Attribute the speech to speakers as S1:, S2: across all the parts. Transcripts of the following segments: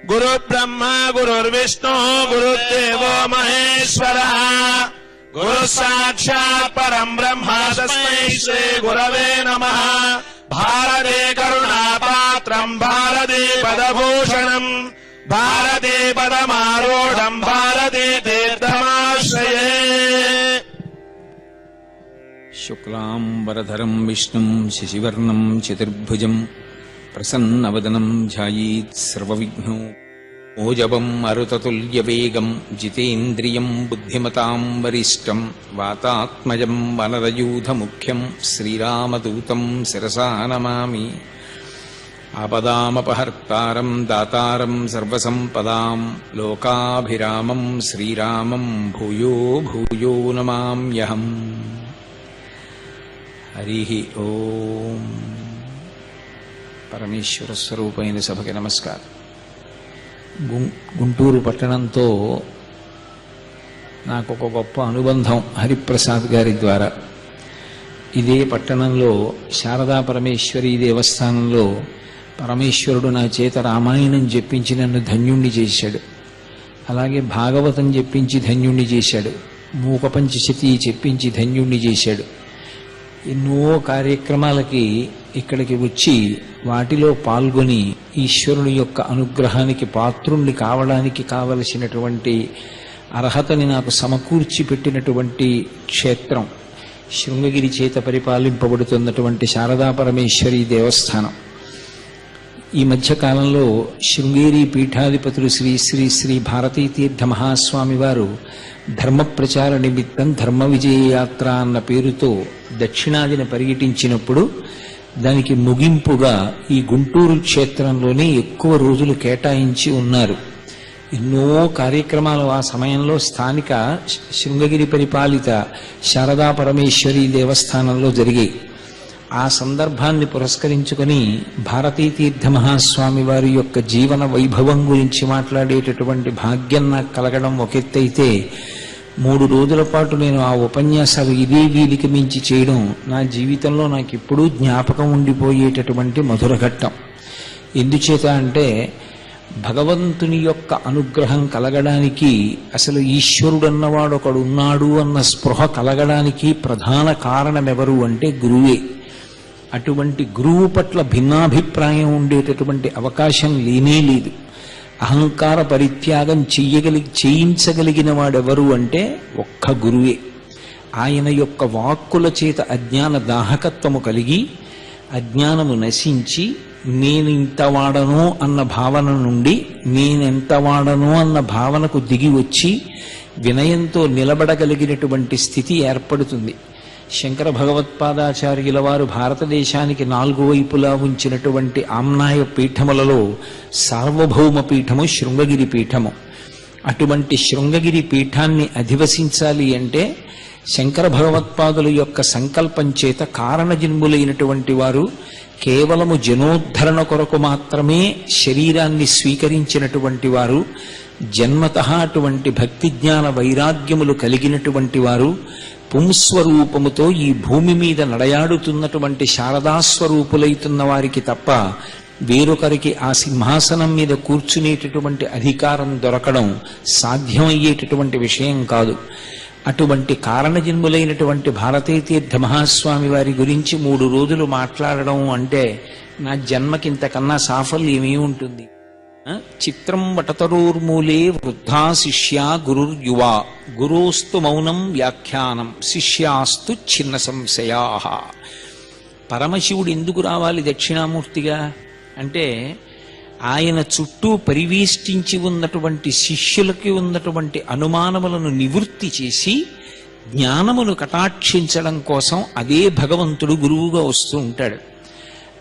S1: गुरुर्ब्रह्मा गुरुर्विष्णु गुरुर्देवो महेश्वरः गुरुः साक्षात् परम् ब्रह्म तस्मै श्री गुरवे नमः। भारते करुणापात्रम् भारते पदभूषणम् भारते पदमारूढम् भारते तीर्थमाश्रये।
S2: शुक्लांबरधरं विष्णुं शशिवर्णं चतुर्भुजं प्रसन्नवदनं ध्यायेत् सर्वविघ्नोपशान्तये। मरुततुल्यवेगं जितेन्द्रियं बुद्धिमतां वरिष्ठं वातात्मजं वनरयूथमुख्यं श्रीरामदूतं शिरसा नमामि। आपदामपहर्तारं दातारं सर्वसम्पदां लोकाभिरामं श्रीरामं भूयो भूयो नमाम्यहम्। हरि ओम। పరమేశ్వర స్వరూపమైన సభకి నమస్కారం. గుంటూరు పట్టణంతో నాకు ఒక గొప్ప అనుబంధం హరిప్రసాద్ గారి ద్వారా. ఇదే పట్టణంలో శారదా పరమేశ్వరి దేవస్థానంలో పరమేశ్వరుడు నా చేత రామాయణం చెప్పించి నన్ను ధన్యుణ్ణి చేశాడు. అలాగే భాగవతం చెప్పించి ధన్యుణ్ణి చేశాడు. మూక పంచశతి చెప్పించి ధన్యుణ్ణి చేశాడు. ఎన్నో కార్యక్రమాలకి ఇక్కడికి వచ్చి వాటిలో పాల్గొని ఈశ్వరుని యొక్క అనుగ్రహానికి పాత్రుణ్ణి కావడానికి కావలసినటువంటి అర్హతని నాకు సమకూర్చి పెట్టినటువంటి క్షేత్రం శృంగగిరి చేత పరిపాలింపబడుతున్నటువంటి శారదా పరమేశ్వరి దేవస్థానం. ఈ మధ్యకాలంలో శృంగేరి పీఠాధిపతులు శ్రీ శ్రీ శ్రీ భారతీ తీర్థ మహాస్వామి వారు ధర్మ ప్రచార నిమిత్తం ధర్మ విజయ యాత్ర అన్న పేరుతో దక్షిణాదిని పర్యటించినప్పుడు దానికి ముగింపుగా ఈ గుంటూరు క్షేత్రంలోనే ఎక్కువ రోజులు కేటాయించి ఉన్నారు. ఎన్నో కార్యక్రమాలు ఆ సమయంలో స్థానిక శృంగగిరి పరిపాలిత శారదా పరమేశ్వరి దేవస్థానంలో జరిగాయి. ఆ సందర్భాన్ని పురస్కరించుకొని భారతీ తీర్థ మహాస్వామి వారి యొక్క జీవన వైభవం గురించి మాట్లాడేటటువంటి భాగ్యం నాకు కలగడం ఒకెత్తైతే 3 రోజుల పాటు నేను ఆ ఉపన్యాసాలు ఇదే వీధికి మించి చేయడం నా జీవితంలో నాకు ఎప్పుడూ జ్ఞాపకం ఉండిపోయేటటువంటి మధుర ఘట్టం. ఎందుచేత అంటే భగవంతుని యొక్క అనుగ్రహం కలగడానికి, అసలు ఈశ్వరుడన్నవాడు ఒకడు ఉన్నాడు అన్న స్పృహ కలగడానికి ప్రధాన కారణం ఎవరు అంటే గురువే. అటువంటి గురువు పట్ల భిన్నాభిప్రాయం ఉండేటటువంటి అవకాశం లేనే లేదు. అహంకార పరిత్యాగం చేయించగలిగిన వాడెవరు అంటే ఒక్క గురువే. ఆయన యొక్క వాక్కుల చేత అజ్ఞాన దాహకత్వము కలిగి అజ్ఞానము నశించి నేనింతవాడను అన్న భావన నుండి నేనెంతవాడను అన్న భావనకు దిగి వచ్చి వినయంతో నిలబడగలిగినటువంటి స్థితి ఏర్పడుతుంది. శంకర భగవత్పాదాచార్యుల వారు భారతదేశానికి 4 వైపులా ఉంచినటువంటి ఆమ్నాయ పీఠములలో సార్వభౌమ పీఠము శృంగగిరి పీఠము. అటువంటి శృంగగిరి పీఠాన్ని అధివసించాలి అంటే శంకర భగవత్పాదుల యొక్క సంకల్పం చేత కారణజన్ములైనటువంటి వారు కేవలము జనోద్ధరణ కొరకు మాత్రమే శరీరాన్ని స్వీకరించినటువంటి వారు, జన్మతః అటువంటి భక్తి జ్ఞాన వైరాగ్యములు కలిగినటువంటి వారు, పుంస్వరూపముతో ఈ భూమి మీద నడయాడుతున్నటువంటి శారదాస్వరూపులైతున్న వారికి తప్ప వేరొకరికి ఆ సింహాసనం మీద కూర్చునేటటువంటి అధికారం దొరకడం సాధ్యమయ్యేటటువంటి విషయం కాదు. అటువంటి కారణజన్ములైనటువంటి భారతీ తీర్థ మహాస్వామి వారి గురించి 3 రోజులు మాట్లాడడం అంటే నా జన్మకింతకన్నా సాఫల్యమే ఉంటుంది. చిత్రం వటతరోర్మూలే వృద్ధా శిష్యా గురుర్యువా గురోస్తు మౌనం వ్యాఖ్యానం శిష్యాస్తు చిన్న సంశయా. పరమశివుడు ఎందుకు రావాలి దక్షిణామూర్తిగా అంటే ఆయన చుట్టూ పరివేష్టించి ఉన్నటువంటి శిష్యులకి ఉన్నటువంటి అనుమానములను నివృత్తి చేసి జ్ఞానమును కటాక్షించడం కోసం అదే భగవంతుడు గురువుగా వస్తూ ఉంటాడు.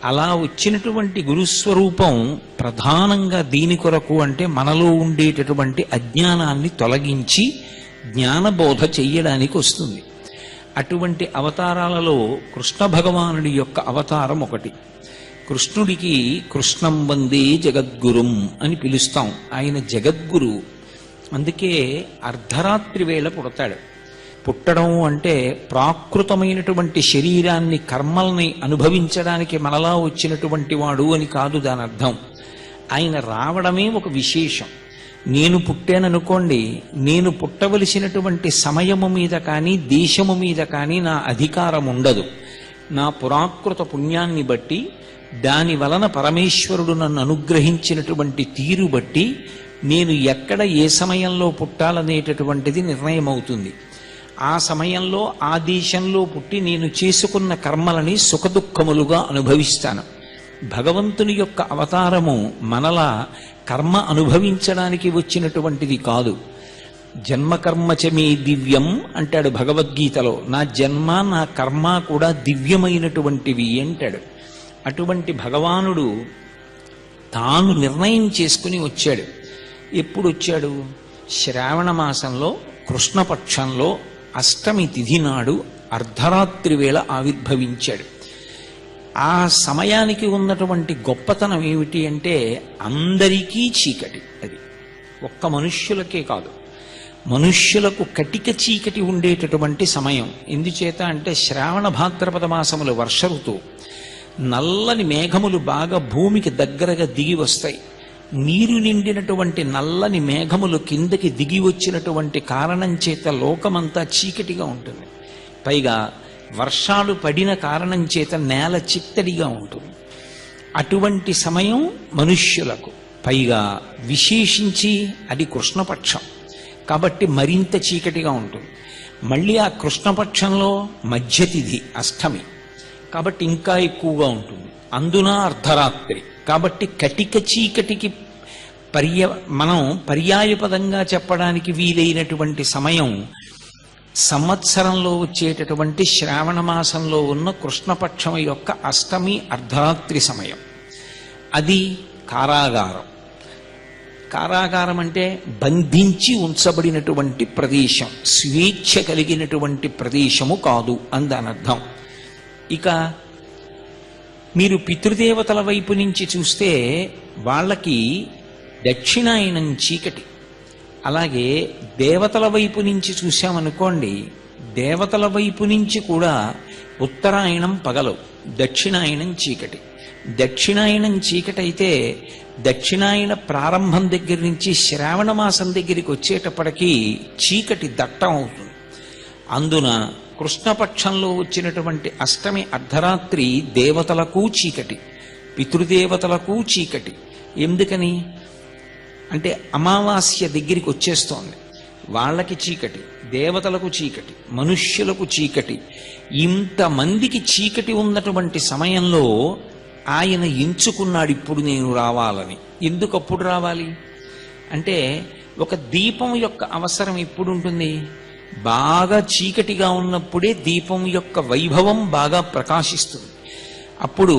S2: అలా వచ్చినటువంటి గురుస్వరూపం ప్రధానంగా దీని కొరకు అంటే మనలో ఉండేటటువంటి అజ్ఞానాన్ని తొలగించి జ్ఞానబోధ చెయ్యడానికి వస్తుంది. అటువంటి అవతారాలలో కృష్ణ భగవానుడి యొక్క అవతారం ఒకటి. కృష్ణుడికి కృష్ణం వందే జగద్గురుం అని పిలుస్తాం. ఆయన జగద్గురు. అందుకే అర్ధరాత్రి వేళ పుడతాడు. పుట్టడం అంటే ప్రాకృతమైనటువంటి శరీరాన్ని కర్మల్ని అనుభవించడానికి మనలా వచ్చినటువంటి వాడు అని కాదు దాని అర్థం. ఆయన రావడమే ఒక విశేషం. నేను పుట్టాననుకోండి, నేను పుట్టవలసినటువంటి సమయము మీద కానీ దేశము మీద కానీ నా అధికారం ఉండదు. నా పురాకృత పుణ్యాన్ని బట్టి, దాని వలన పరమేశ్వరుడు నన్ను అనుగ్రహించినటువంటి తీరు బట్టి నేను ఎక్కడ ఏ సమయంలో పుట్టాలనేటటువంటిది నిర్ణయం అవుతుంది. ఆ సమయంలో ఆ దేశంలో పుట్టి నేను చేసుకున్న కర్మలని సుఖదుఖములుగా అనుభవిస్తాను. భగవంతుని యొక్క అవతారము మనలా కర్మ అనుభవించడానికి వచ్చినటువంటిది కాదు. జన్మకర్మచమే దివ్యం అంటాడు భగవద్గీతలో. నా జన్మ నా కర్మ కూడా దివ్యమైనటువంటివి అంటాడు. అటువంటి భగవానుడు తాను నిర్ణయం చేసుకుని వచ్చాడు. ఎప్పుడు వచ్చాడు? శ్రావణ మాసంలో కృష్ణపక్షంలో అష్టమి తిథి నాడు అర్ధరాత్రి వేళ ఆవిర్భవించాడు. ఆ సమయానికి ఉన్నటువంటి గొప్పతనం ఏమిటి అంటే అందరికీ చీకటి. అది ఒక్క మనుష్యులకే కాదు, మనుష్యులకు కటిక చీకటి ఉండేటటువంటి సమయం. ఎందుచేత అంటే శ్రావణ భాద్రపద మాసములు వర్ష ఋతువు. నల్లని మేఘములు బాగా భూమికి దగ్గరగా దిగి వస్తాయి. నీరు నిండినటువంటి నల్లని మేఘములు కిందకి దిగి వచ్చినటువంటి కారణం చేత లోకమంతా చీకటిగా ఉంటుంది. పైగా వర్షాలు పడిన కారణం చేత నేల చిత్తడిగా ఉంటుంది. అటువంటి సమయం మనుష్యులకు. పైగా విశేషించి అది కృష్ణపక్షం కాబట్టి మరింత చీకటిగా ఉంటుంది. మళ్ళీ ఆ కృష్ణపక్షంలో మధ్యతిథి అష్టమి కాబట్టి ఇంకా ఎక్కువగా ఉంటుంది. అందున అర్ధరాత్రి కాబట్టి కటిక చీకటికి మనం పర్యాయపదంగా చెప్పడానికి వీలైనటువంటి సమయం సంవత్సరంలో వచ్చేటటువంటి శ్రావణ మాసంలో ఉన్న కృష్ణపక్షం యొక్క అష్టమి అర్ధరాత్రి సమయం. అది కారాగారం. కారాగారం అంటే బంధించి ఉంచబడినటువంటి ప్రదేశం, స్వేచ్ఛ కలిగినటువంటి ప్రదేశము కాదు అందనర్థం. ఇక మీరు పితృదేవతల వైపు నుంచి చూస్తే వాళ్ళకి దక్షిణాయనం చీకటి. అలాగే దేవతల వైపు నుంచి చూశామనుకోండి, దేవతల వైపు నుంచి కూడా ఉత్తరాయణం పగలు, దక్షిణాయనం చీకటి. దక్షిణాయనం చీకటి అయితే దక్షిణాయన ప్రారంభం దగ్గర నుంచి శ్రావణ మాసం దగ్గరికి వచ్చేటప్పటికీ చీకటి దట్టం అవుతుంది. అందున కృష్ణపక్షంలో వచ్చినటువంటి అష్టమి అర్ధరాత్రి దేవతలకు చీకటి, పితృదేవతలకు చీకటి. ఎందుకని అంటే అమావాస్య దగ్గరికి వచ్చేస్తోంది, వాళ్ళకి చీకటి, దేవతలకు చీకటి, మనుష్యులకు చీకటి. ఇంతమందికి చీకటి ఉన్నటువంటి సమయంలో ఆయన ఎంచుకున్నాడు ఇప్పుడు నేను రావాలని. ఎందుకు అప్పుడు రావాలి అంటే ఒక దీపం యొక్క అవసరం ఎప్పుడు ఉంటుంది? బాగా చీకటిగా ఉన్నప్పుడే దీపం యొక్క వైభవం బాగా ప్రకాశిస్తుంది. అప్పుడు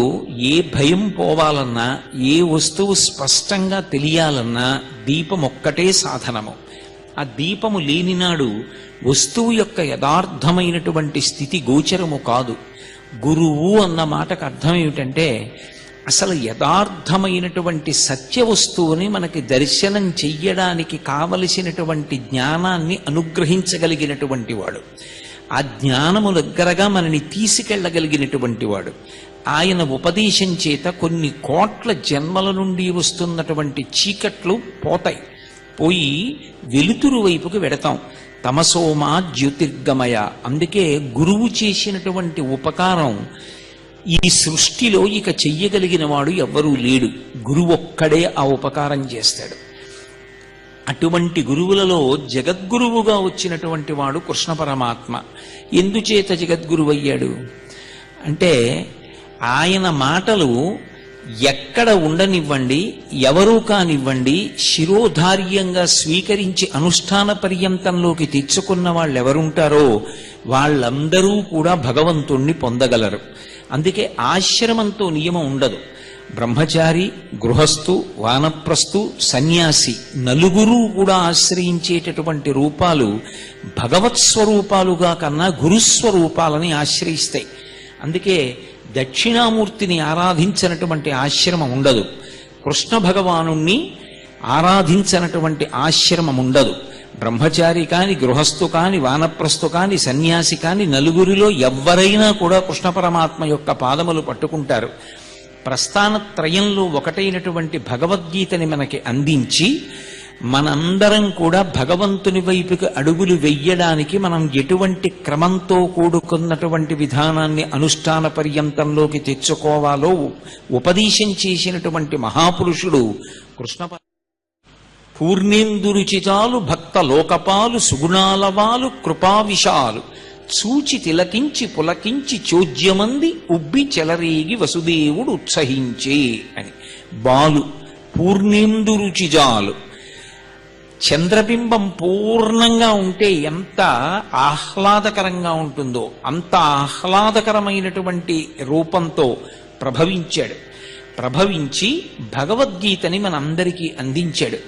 S2: ఏ భయం పోవాలన్నా, ఏ వస్తువు స్పష్టంగా తెలియాలన్నా దీపం ఒక్కటే సాధనము. ఆ దీపము లేనినాడు వస్తువు యొక్క యథార్థమైనటువంటి స్థితి గోచరము కాదు. గురువు అన్న మాటకు అర్థం ఏమిటంటే అసలు యథార్థమైనటువంటి సత్య వస్తువుని మనకి దర్శనం చెయ్యడానికి కావలసినటువంటి జ్ఞానాన్ని అనుగ్రహించగలిగినటువంటి వాడు, ఆ జ్ఞానము దగ్గరగా మనని తీసుకెళ్లగలిగినటువంటి వాడు. ఆయన ఉపదేశం చేత కొన్ని కోట్ల జన్మల నుండి వస్తున్నటువంటి చీకట్లు పోతాయి, పోయి వెలుతురు వైపుకి వెడతాం. తమసోమా జ్యోతిర్గమయ. అందుకే గురువు చేసినటువంటి ఉపకారం ఈ సృష్టిలో ఇక చెయ్యగలిగిన వాడు ఎవ్వరూ లేడు. గురువు ఒక్కడే ఆ ఉపకారం చేస్తాడు. అటువంటి గురువులలో జగద్గురువుగా వచ్చినటువంటి వాడు కృష్ణ పరమాత్మ. ఎందుచేత జగద్గురువయ్యాడు అంటే ఆయన మాటలు ఎక్కడ ఉండనివ్వండి, ఎవరూ కానివ్వండి, శిరోధార్యంగా స్వీకరించి అనుష్ఠాన పర్యంతంలోకి తెచ్చుకున్న వాళ్ళు ఎవరుంటారో వాళ్ళందరూ కూడా భగవంతుణ్ణి పొందగలరు. అందుకే ఆశ్రమంతో నియమం ఉండదు. బ్రహ్మచారి, గృహస్థు, వానప్రస్థు, సన్యాసి నలుగురు కూడా ఆశ్రయించేటటువంటి రూపాలు భగవత్ స్వరూపాలుగా కన్నా గురుస్వరూపాలని ఆశ్రయిస్తాయి. అందుకే దక్షిణామూర్తిని ఆరాధించినటువంటి ఆశ్రమం ఉండదు, కృష్ణ భగవాను ఆరాధించినటువంటి ఆశ్రమం ఉండదు. బ్రహ్మచారి కాని, గృహస్థు కాని, వానప్రస్థు కాని, సన్యాసి కాని నలుగురిలో ఎవ్వరైనా కూడా కృష్ణ పరమాత్మ యొక్క పాదములు పట్టుకుంటారు. ప్రస్థానత్రయంలో ఒకటైనటువంటి భగవద్గీతని మనకి అందించి మనందరం కూడా భగవంతుని వైపుకి అడుగులు వెయ్యడానికి మనం ఎటువంటి క్రమంతో కూడుకున్నటువంటి విధానాన్ని అనుష్ఠాన పర్యంతంలోకి తెచ్చుకోవాలో ఉపదేశం చేసినటువంటి మహాపురుషుడు కృష్ణ. పూర్ణేందురుచితాలు భక్త లోకపాలు సుగుణాలవాలు కృపావిశాలు చూచి తిలకించి పులకించి చోద్యమంది ఉబ్బి చెలరేగి వసుదేవుడు ఉత్సహించే అని. బాలు పూర్ణేందురుచిజాలు, చంద్రబింబం పూర్ణంగా ఉంటే ఎంత ఆహ్లాదకరంగా ఉంటుందో అంత ఆహ్లాదకరమైనటువంటి రూపంతో ప్రభవించాడు. ప్రభవించి భగవద్గీతని మనందరికీ అందించాడు.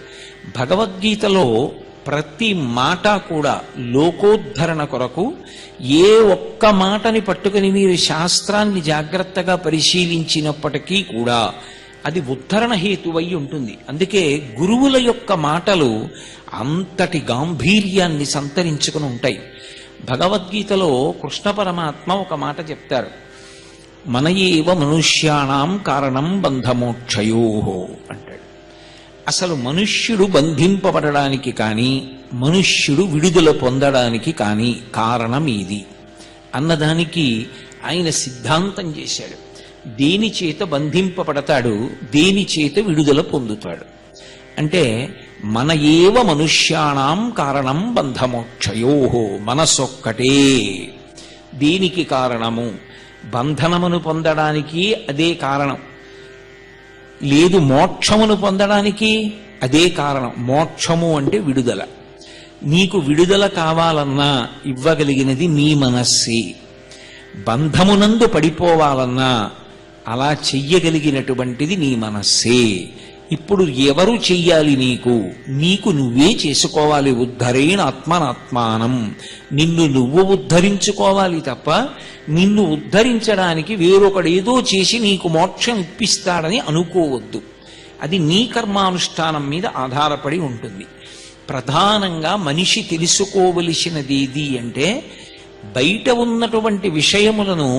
S2: భగవద్గీతలో ప్రతి మాట కూడా లోకోద్ధరణ కొరకు. ఏ ఒక్క మాటని పట్టుకుని మీరు శాస్త్రాన్ని జాగ్రత్తగా పరిశీలించినప్పటికీ కూడా అది ఉద్ధరణ హేతువై ఉంటుంది. అందుకే గురువుల యొక్క మాటలు అంతటి గాంభీర్యాన్ని సంతరించుకుని ఉంటాయి. భగవద్గీతలో కృష్ణ పరమాత్మ ఒక మాట చెప్తారు, మన ఏవ మనుష్యాణం కారణం బంధమోక్షయో అంటాడు. అసలు మనుష్యుడు బంధింపబడడానికి కానీ మనుష్యుడు విడుదల పొందడానికి కానీ కారణం ఇది అన్నదానికి ఆయన సిద్ధాంతం చేశాడు. దేని చేత బంధింపబడతాడు, దేని చేత విడుదల పొందుతాడు అంటే మన ఏవ మనుష్యాణం కారణం బంధమోక్షయో, మనసొక్కటే దీనికి కారణము. బంధనమును పొందడానికి అదే కారణం, లేదు మోక్షమును పొందడానికి అదే కారణం. మోక్షము అంటే విడుదల. నీకు విడుదల కావాలన్నా ఇవ్వగలిగినది నీ మనస్సే. బంధమునందు పడిపోవాలన్నా అలా చెయ్యగలిగినటువంటిది నీ మనస్సే. ఇప్పుడు ఎవరు చెయ్యాలి? నీకు నువ్వే చేసుకోవాలి. ఉద్ధరేణ ఆత్మనాత్మానం, నిన్ను నువ్వు ఉద్ధరించుకోవాలి తప్ప నిన్ను ఉద్ధరించడానికి వేరొకడేదో చేసి నీకు మోక్షం ఇప్పిస్తాడని అనుకోవద్దు. అది నీ కర్మానుష్ఠానం మీద ఆధారపడి ఉంటుంది. ప్రధానంగా మనిషి తెలుసుకోవలసినది ఏది అంటే, బయట ఉన్నటువంటి విషయములను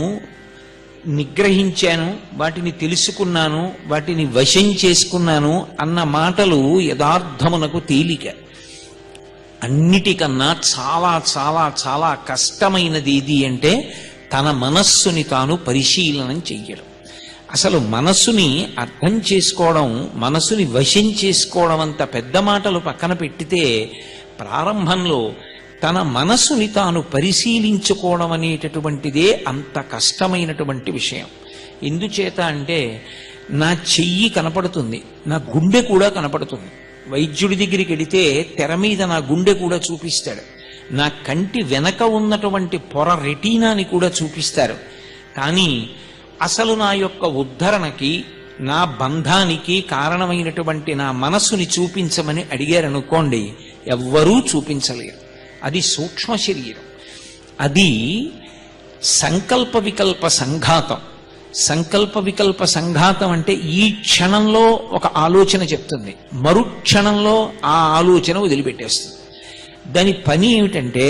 S2: నిగ్రహించాను, వాటిని తెలుసుకున్నాను, వాటిని వశం చేసుకున్నాను అన్న మాటలు యథార్థమునకు తేలిక. అన్నిటికన్నా చాలా చాలా చాలా కష్టమైనది ఏది అంటే తన మనస్సుని తాను పరిశీలనం చెయ్యడం. అసలు మనస్సుని అర్థం చేసుకోవడం, మనసుని వశం చేసుకోవడం అంత పెద్ద మాటలు పక్కన పెట్టితే, ప్రారంభంలో తన మనసుని తాను పరిశీలించుకోవడం అనేటటువంటిదే అంత కష్టమైనటువంటి విషయం. ఎందుచేత అంటే నా చెయ్యి కనపడుతుంది, నా గుండె కూడా కనపడుతుంది. వైద్యుడి దగ్గరికి వెడితే తెర మీద నా గుండె కూడా చూపిస్తాడు. నా కంటి వెనక ఉన్నటువంటి పొర రెటీనాని కూడా చూపిస్తారు. కానీ అసలు నా యొక్క ఉద్ధరణకి, నా బంధానికి కారణమైనటువంటి నా మనస్సుని చూపించమని అడిగారనుకోండి, ఎవ్వరూ చూపించలేరు. అది సూక్ష్మ శరీరం. అది సంకల్ప వికల్ప సంఘాతం. సంకల్ప వికల్ప సంఘాతం అంటే ఈ క్షణంలో ఒక ఆలోచన చెప్తుంది, మరుక్షణంలో ఆ ఆలోచన వదిలిపెట్టేస్తుంది. దాని పని ఏమిటంటే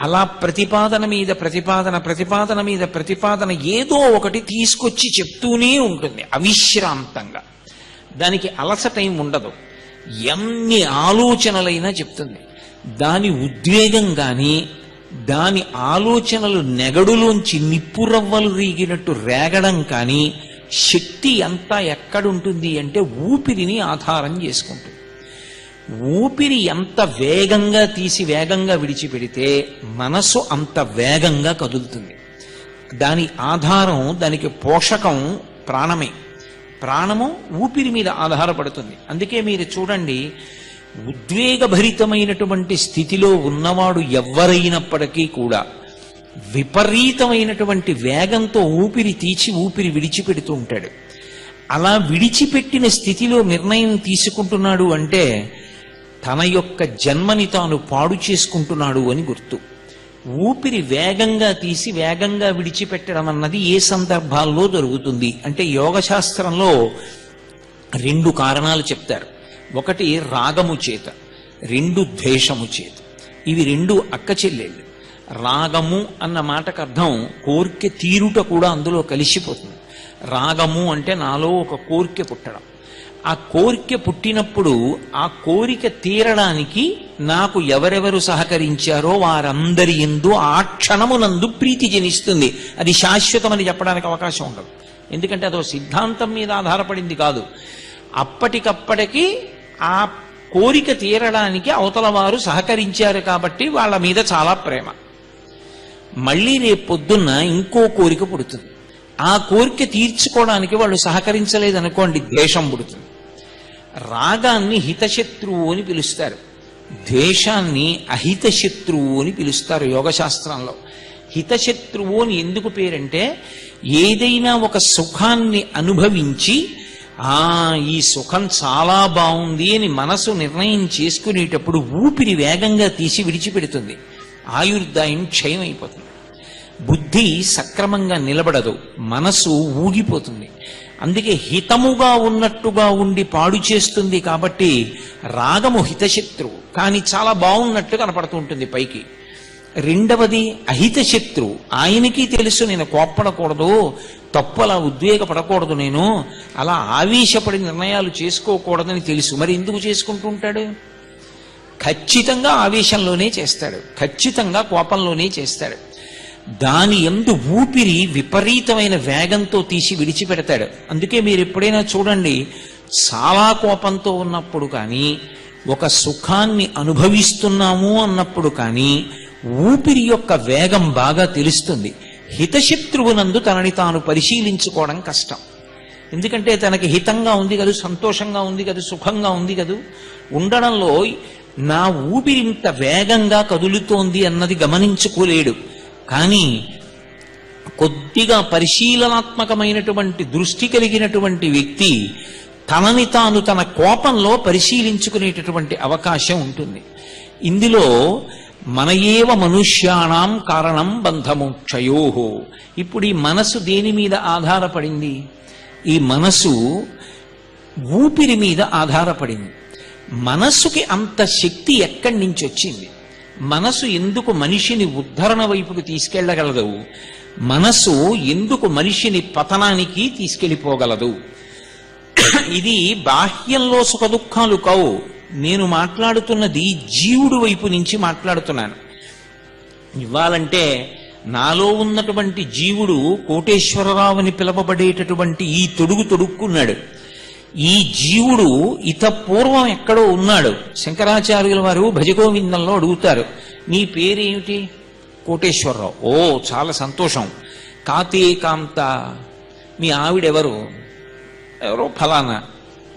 S2: అలా ప్రతిపాదన మీద ప్రతిపాదన, ప్రతిపాదన మీద ప్రతిపాదన ఏదో ఒకటి తీసుకొచ్చి చెప్తూనే ఉంటుంది అవిశ్రాంతంగా. దానికి అలసటైం ఉండదు. ఎన్ని ఆలోచనలైనా చెప్తుంది. దాని ఉద్వేగం కానీ, దాని ఆలోచనలు నెగడులోంచి నిప్పురవ్వలు రీగినట్టు రేగడం కానీ, శక్తి అంతా ఎక్కడుంటుంది అంటే ఊపిరిని ఆధారం చేసుకుంటుంది. ఊపిరి ఎంత వేగంగా తీసి వేగంగా విడిచిపెడితే మనసు అంత వేగంగా కదులుతుంది. దాని ఆధారం, దానికి పోషకం ప్రాణమే. ప్రాణము ఊపిరి మీద ఆధారపడుతుంది. అందుకే మీరు చూడండి, ఉద్వేగభరితమైనటువంటి స్థితిలో ఉన్నవాడు ఎవ్వరైనప్పటికీ కూడా విపరీతమైనటువంటి వేగంతో ఊపిరి తీసి ఊపిరి విడిచిపెడుతూ ఉంటాడు. అలా విడిచిపెట్టిన స్థితిలో నిర్ణయం తీసుకుంటున్నాడు అంటే తన యొక్క జన్మని తాను పాడు చేసుకుంటున్నాడు అని గుర్తు. ఊపిరి వేగంగా తీసి వేగంగా విడిచిపెట్టడం అన్నది ఏ సందర్భాల్లో జరుగుతుంది అంటే, యోగశాస్త్రంలో 2 కారణాలు చెప్తారు. ఒకటి రాగము చేత, 2 ద్వేషము చేత. ఇవి 2 అక్క చెల్లెళ్ళు. రాగము అన్న మాటకు అర్థం కోరిక తీరుట కూడా అందులో కలిసిపోతుంది. రాగము అంటే నాలో ఒక కోరిక పుట్టడం. ఆ కోరిక పుట్టినప్పుడు ఆ కోరిక తీరడానికి నాకు ఎవరెవరు సహకరించారో వారందరి యందు ఆ క్షణమునందు ప్రీతి జనిస్తుంది. అది శాశ్వతమని చెప్పడానికి అవకాశం ఉండదు. ఎందుకంటే అదో సిద్ధాంతం మీద ఆధారపడింది కాదు. అప్పటికప్పటికి ఆ కోరిక తీరడానికి అవతల వారు సహకరించారు కాబట్టి వాళ్ళ మీద చాలా ప్రేమ. మళ్ళీ రేపు పొద్దున్న ఇంకో కోరిక పుడుతుంది. ఆ కోరిక తీర్చుకోవడానికి వాళ్ళు సహకరించలేదనుకోండి, ద్వేషం పుడుతుంది. రాగాన్ని హితశత్రువు అని పిలుస్తారు, ద్వేషాన్ని అహితశత్రువు అని పిలుస్తారు యోగశాస్త్రంలో. హితశత్రువు అని ఎందుకు పేరంటే, ఏదైనా ఒక సుఖాన్ని అనుభవించి ఈ సుఖం చాలా బాగుంది అని మనసు నిర్ణయం చేసుకునేటప్పుడు ఊపిరి వేగంగా తీసి విడిచిపెడుతుంది, ఆయుర్దాయం క్షయం అయిపోతుంది, బుద్ధి సక్రమంగా నిలబడదు, మనసు ఊగిపోతుంది. అందుకే హితముగా ఉన్నట్టుగా ఉండి పాడు చేస్తుంది. కాబట్టి రాగము హితశత్రువు, కానీ చాలా బాగున్నట్టు కనపడుతూ ఉంటుంది పైకి. రెండవది అహితశత్రువు. ఆయనకి తెలుసు నేను కోప్పడకూడదు, తప్పు అలా ఉద్వేగపడకూడదు, నేను అలా ఆవేశపడి నిర్ణయాలు చేసుకోకూడదని తెలుసు. మరి ఎందుకు చేసుకుంటూ ఉంటాడు? ఖచ్చితంగా ఆవేశంలోనే చేస్తాడు, ఖచ్చితంగా కోపంలోనే చేస్తాడు. దాని యందు ఊపిరి విపరీతమైన వేగంతో తీసి విడిచిపెడతాడు. అందుకే మీరు ఎప్పుడైనా చూడండి, చాలా కోపంతో ఉన్నప్పుడు కానీ, ఒక సుఖాన్ని అనుభవిస్తున్నాము అన్నప్పుడు కానీ ఊపిరి యొక్క వేగం బాగా తెలుస్తుంది. హితశత్రువునందు తనని తాను పరిశీలించుకోవడం కష్టం. ఎందుకంటే తనకి హితంగా ఉంది కదూ, సంతోషంగా ఉంది కదూ, సుఖంగా ఉంది కదూ, ఉండడంలో నా ఊపిరి ఇంత వేగంగా కదులుతోంది అన్నది గమనించుకోలేడు. కానీ కొద్దిగా పరిశీలనాత్మకమైనటువంటి దృష్టి కలిగినటువంటి వ్యక్తి తనని తాను తన కోపంలో పరిశీలించుకునేటటువంటి అవకాశం ఉంటుంది. ఇందులో మన ఏవ మనుష్యాణం కారణం బంధమోక్షయోహో. ఇప్పుడు ఈ మనసు దేని మీద ఆధారపడింది? ఈ మనసు ఊపిరి మీద ఆధారపడింది. మనసుకి అంత శక్తి ఎక్కడి నుంచి వచ్చింది? మనసు ఎందుకు మనిషిని ఉద్ధరణ వైపుకు తీసుకెళ్లగలదు? మనసు ఎందుకు మనిషిని పతనానికి తీసుకెళ్లిపోగలదు? ఇది బాహ్యంలో సుఖ దుఃఖాలు కావు. నేను మాట్లాడుతున్నది జీవుడు వైపు నుంచి మాట్లాడుతున్నాను. ఇవ్వాలంటే నాలో ఉన్నటువంటి జీవుడు కోటేశ్వరరావు అని పిలవబడేటటువంటి ఈ తొడుగు తొడుక్కున్నాడు. ఈ జీవుడు ఇతపూర్వం ఎక్కడో ఉన్నాడు. శంకరాచార్యుల వారు భజగోవిందంలో అడుగుతారు, నీ పేరేమిటి? కోటేశ్వరరావు. ఓ, చాలా సంతోషం. కాతే కాంత, మీ ఆవిడెవరు? ఎవరో ఫలానా.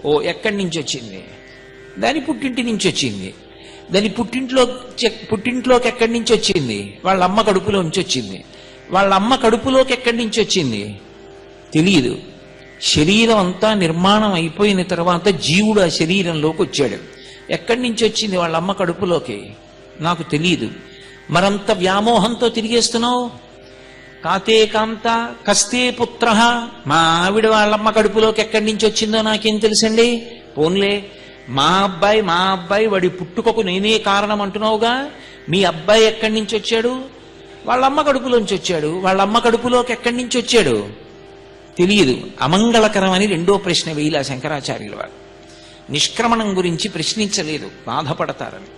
S2: ఓ, ఎక్కడి నుంచి వచ్చింది? దాని పుట్టింటి నుంచి వచ్చింది. దాని పుట్టింట్లోకి ఎక్కడి నుంచి వచ్చింది? వాళ్ళ అమ్మ కడుపులో నుంచి వచ్చింది. వాళ్ళ అమ్మ కడుపులోకి ఎక్కడి నుంచి వచ్చింది? తెలియదు. శరీరం అంతా నిర్మాణం అయిపోయిన తర్వాత జీవుడు ఆ శరీరంలోకి వచ్చాడు. ఎక్కడి నుంచి వచ్చింది వాళ్ళ అమ్మ కడుపులోకి? నాకు తెలియదు. మరంత వ్యామోహంతో తిరిగేస్తున్నావు. కాతే కాంత కస్తే పుత్ర, మా ఆవిడ వాళ్ళమ్మ కడుపులోకి ఎక్కడి నుంచి వచ్చిందో నాకేం తెలుసండి? పోన్లే, మా అబ్బాయి వాడి పుట్టుకకు నేనే కారణం అంటున్నావుగా. మీ అబ్బాయి ఎక్కడి నుంచి వచ్చాడు? వాళ్ళమ్మ కడుపులోంచి వచ్చాడు. వాళ్ళమ్మ కడుపులోకి ఎక్కడి నుంచి వచ్చాడు? తెలియదు. అమంగళకరమని రెండో ప్రశ్న వేయలా శంకరాచార్యుల వారు. నిష్క్రమణం గురించి ప్రశ్నించలేదు, బాధపడతారని.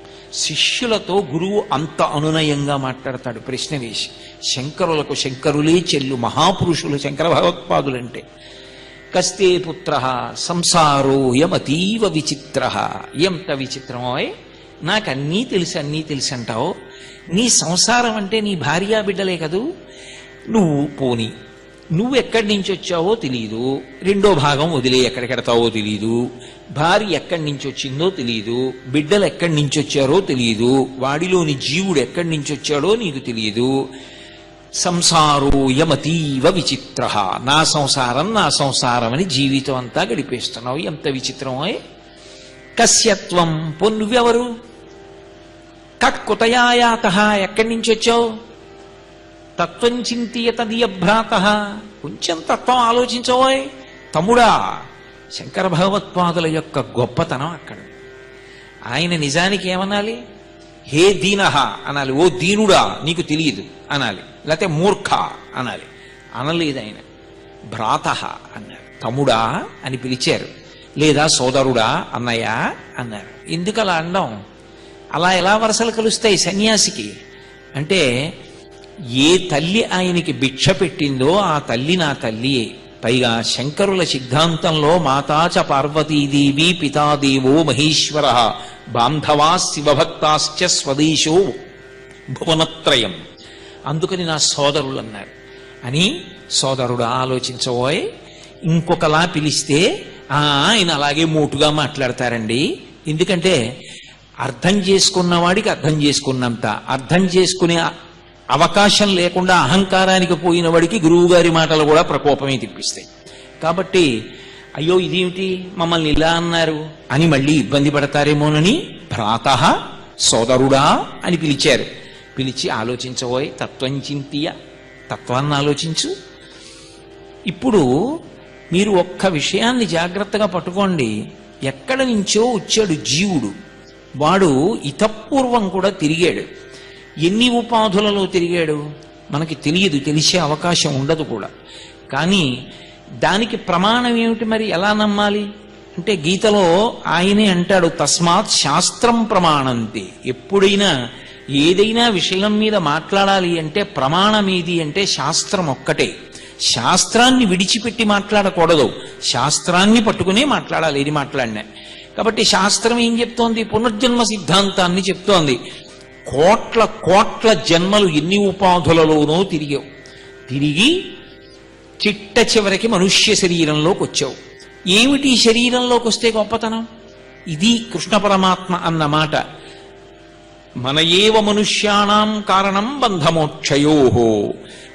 S2: శిష్యులతో గురువు అంత అనునయంగా మాట్లాడతాడు ప్రశ్న వేసి. శంకరులకు శంకరులే చెల్లు, మహాపురుషులు శంకర భగవత్పాదులంటే. కస్తే పుత్ర సంసారో యమతీవ విచిత్ర. ఎంత విచిత్రమోయ్, నాకు అన్నీ తెలుసు అంటావు. నీ సంసారం అంటే నీ భార్యా బిడ్డలే కదూ. నువ్వు ఎక్కడి నుంచి వచ్చావో తెలీదు. రెండో భాగం వదిలే ఎక్కడికెడతావో తెలీదు. భార్య ఎక్కడి నుంచి వచ్చిందో తెలీదు. బిడ్డలు ఎక్కడి నుంచి వచ్చారో తెలీదు. వాడిలోని జీవుడు ఎక్కడి నుంచి వచ్చాడో నీకు తెలియదు. సంసారో యమతీవ విచిత్ర. నా సంసారం అని జీవితం అంతా గడిపేస్తున్నావు. ఎంత విచిత్రమో. కస్యత్వం, నువ్వెవరు? కక్కుతయాయాత, ఎక్కడి నుంచి వచ్చావు? తత్వం చింతియత దియభ్రాత, కొంచెం తత్వం ఆలోచించవోయ్ తమ్ముడా. శంకర భగవత్పాదుల యొక్క గొప్పతనం అక్కడ. ఆయన నిజానికి ఏమనాలి? హే దీనహ అనాలి. ఓ దీనుడా, నీకు తెలియదు అనాలి. లేకపోతే మూర్ఖ అనాలి. అనలేదు ఆయన. భ్రాతః అన్నారు. తమ్ముడా అని పిలిచారు, లేదా సోదరుడా అన్నయ్య అన్నారు. ఎందుకు అలా అనడం? అలా ఎలా వరసలు కలుస్తాయి సన్యాసికి? అంటే ఏ తల్లి ఆయనకి భిక్ష పెట్టిందో ఆ తల్లి నా తల్లియే. పైగా శంకరుల సిద్ధాంతంలో మాతాచ పార్వతీదేవి పితాదేవో మహేశ్వర బాంధవా శివభక్తాశ్చ స్వదేశో భువనత్రయం. అందుకని నా సోదరులు అన్నారు. అని సోదరుడు ఆలోచించబోయ్, ఇంకొకలా పిలిస్తే ఆయన అలాగే మోటుగా మాట్లాడతారండి. ఎందుకంటే అర్థం చేసుకున్నవాడికి అర్థం చేసుకున్నంత, అర్థం చేసుకునే అవకాశం లేకుండా అహంకారానికి పోయిన వాడికి గురువు గారి మాటలు కూడా ప్రకోపమే తెప్పిస్తాయి. కాబట్టి అయ్యో ఇదేమిటి మమ్మల్ని ఇలా అన్నారు అని మళ్ళీ ఇబ్బంది పడతారేమోనని భ్రాతః సోదరుడా అని పిలిచారు. పిలిచి ఆలోచించబోయ్, తత్వం చింతియ, తత్వాన్ని ఆలోచించు. ఇప్పుడు మీరు ఒక్క విషయాన్ని జాగ్రత్తగా పట్టుకోండి. ఎక్కడి నుంచో వచ్చాడు జీవుడు. వాడు ఇతపూర్వం కూడా తిరిగాడు. ఎన్ని ఉపాధులలో తిరిగాడు మనకి తెలియదు, తెలిసే అవకాశం ఉండదు కూడా. కానీ దానికి ప్రమాణం ఏమిటి మరి? ఎలా నమ్మాలి అంటే గీతలో ఆయనే అంటాడు, తస్మాత్ శాస్త్రం ప్రమాణంతే. ఎప్పుడైనా ఏదైనా విషయం మీద మాట్లాడాలి అంటే ప్రమాణం ఏది అంటే శాస్త్రం ఒక్కటే. శాస్త్రాన్ని విడిచిపెట్టి మాట్లాడకూడదు, శాస్త్రాన్ని పట్టుకునే మాట్లాడాలి ఏది మాట్లాడినా. కాబట్టి శాస్త్రం ఏం చెప్తోంది? పునర్జన్మ సిద్ధాంతాన్ని చెప్తోంది. కోట్ల కోట్ల జన్మలు ఎన్ని ఉపాధులలోనో తిరిగావు, తిరిగి చిట్ట చివరికి మనుష్య శరీరంలోకి వచ్చావు. ఏమిటి శరీరంలోకి వస్తే గొప్పతనం? ఇది కృష్ణ పరమాత్మ అన్నమాట. మన ఏవ మనుష్యాణం కారణం బంధమోక్షయోహో.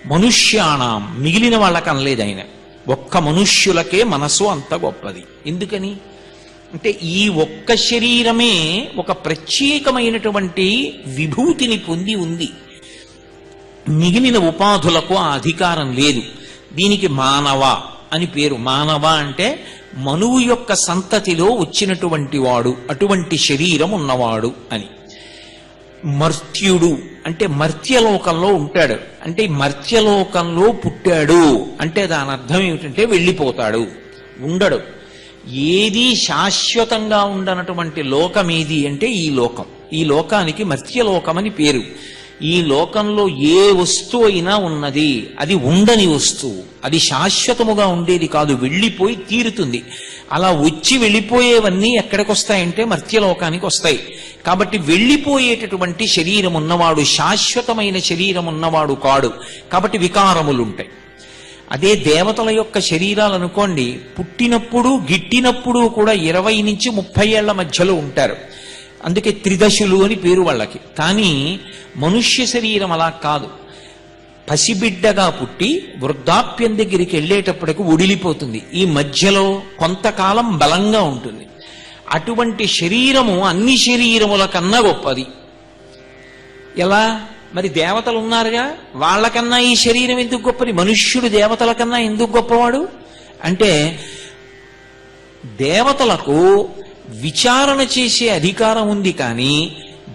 S2: మనుష్యాణం, మిగిలిన వాళ్ళకి అనలేదు ఆయన. ఒక్క మనుష్యులకే మనసు అంత గొప్పది. ఎందుకని అంటే ఈ ఒక్క శరీరమే ఒక ప్రత్యేకమైనటువంటి విభూతిని పొంది ఉంది. మిగిలిన ఉపాధులకు ఆ అధికారం లేదు. దీనికి మానవ అని పేరు. మానవ అంటే మనువు యొక్క సంతతిలో వచ్చినటువంటి వాడు, అటువంటి శరీరం ఉన్నవాడు అని. మర్త్యుడు అంటే మర్త్యలోకంలో ఉంటాడు. అంటే మర్త్యలోకంలో పుట్టాడు అంటే దాని అర్థం ఏమిటంటే వెళ్ళిపోతాడు, ఉండడు. ఏది శాశ్వతంగా ఉండనటువంటి లోకం ఏది అంటే ఈ లోకం. ఈ లోకానికి మర్త్యలోకం అని పేరు. ఈ లోకంలో ఏ వస్తువు అయినా ఉన్నది, అది ఉండని వస్తువు, అది శాశ్వతముగా ఉండేది కాదు, వెళ్ళిపోయి తీరుతుంది. అలా వచ్చి వెళ్ళిపోయేవన్నీ ఎక్కడికి వస్తాయంటే మర్త్యలోకానికి వస్తాయి. కాబట్టి వెళ్ళిపోయేటటువంటి శరీరం ఉన్నవాడు శాశ్వతమైన శరీరం ఉన్నవాడు కాడు. కాబట్టి వికారములుంటాయి. అదే దేవతల యొక్క శరీరాలు అనుకోండి, పుట్టినప్పుడు గిట్టినప్పుడు కూడా 20 నుంచి 30 ఏళ్ల మధ్యలో ఉంటారు. అందుకే త్రిదశులు అని పేరు వాళ్ళకి. కానీ మనుష్య శరీరం అలా కాదు. పసిబిడ్డగా పుట్టి వృద్ధాప్యం దగ్గరికి వెళ్ళేటప్పటికి ఒడిలిపోతుంది. ఈ మధ్యలో కొంతకాలం బలంగా ఉంటుంది. అటువంటి శరీరము అన్ని శరీరముల కన్నా గొప్పది. ఎలా? మరి దేవతలు ఉన్నారుగా, వాళ్ళకన్నా ఈ శరీరం ఎందుకు గొప్పది? మనుష్యుడు దేవతల కన్నా ఎందుకు గొప్పవాడు అంటే దేవతలకు విచారణ చేసే అధికారం ఉంది, కానీ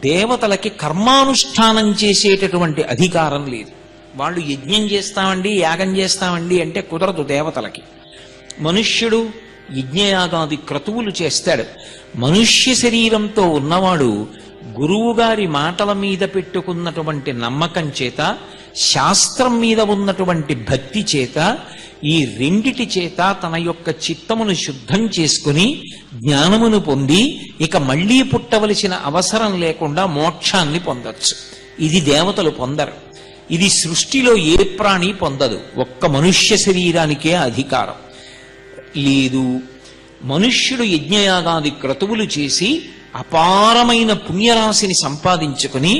S2: దేవతలకి కర్మానుష్ఠానం చేసేటటువంటి అధికారం లేదు. వాళ్ళు యజ్ఞం చేస్తామండి, యాగం చేస్తామండి అంటే కుదరదు దేవతలకి. మనుష్యుడు యజ్ఞయాగాది క్రతువులు చేస్తాడు. మనుష్య శరీరంతో ఉన్నవాడు గురువుగారి మాటల మీద పెట్టుకున్నటువంటి నమ్మకం చేత, శాస్త్రం మీద ఉన్నటువంటి భక్తి చేత, ఈ రెండిటి చేత తన యొక్క చిత్తమును శుద్ధం చేసుకుని జ్ఞానమును పొంది ఇక మళ్లీ పుట్టవలసిన అవసరం లేకుండా మోక్షాన్ని పొందొచ్చు. ఇది దేవతలు పొందరు. ఇది సృష్టిలో ఏ ప్రాణి పొందదు. ఒక్క మనుష్య శరీరానికే అధికారం లేదు. మనుష్యుడు యజ్ఞయాగాది క్రతువులు చేసి అపారమైన పుణ్యరాశిని సంపాదించుకుని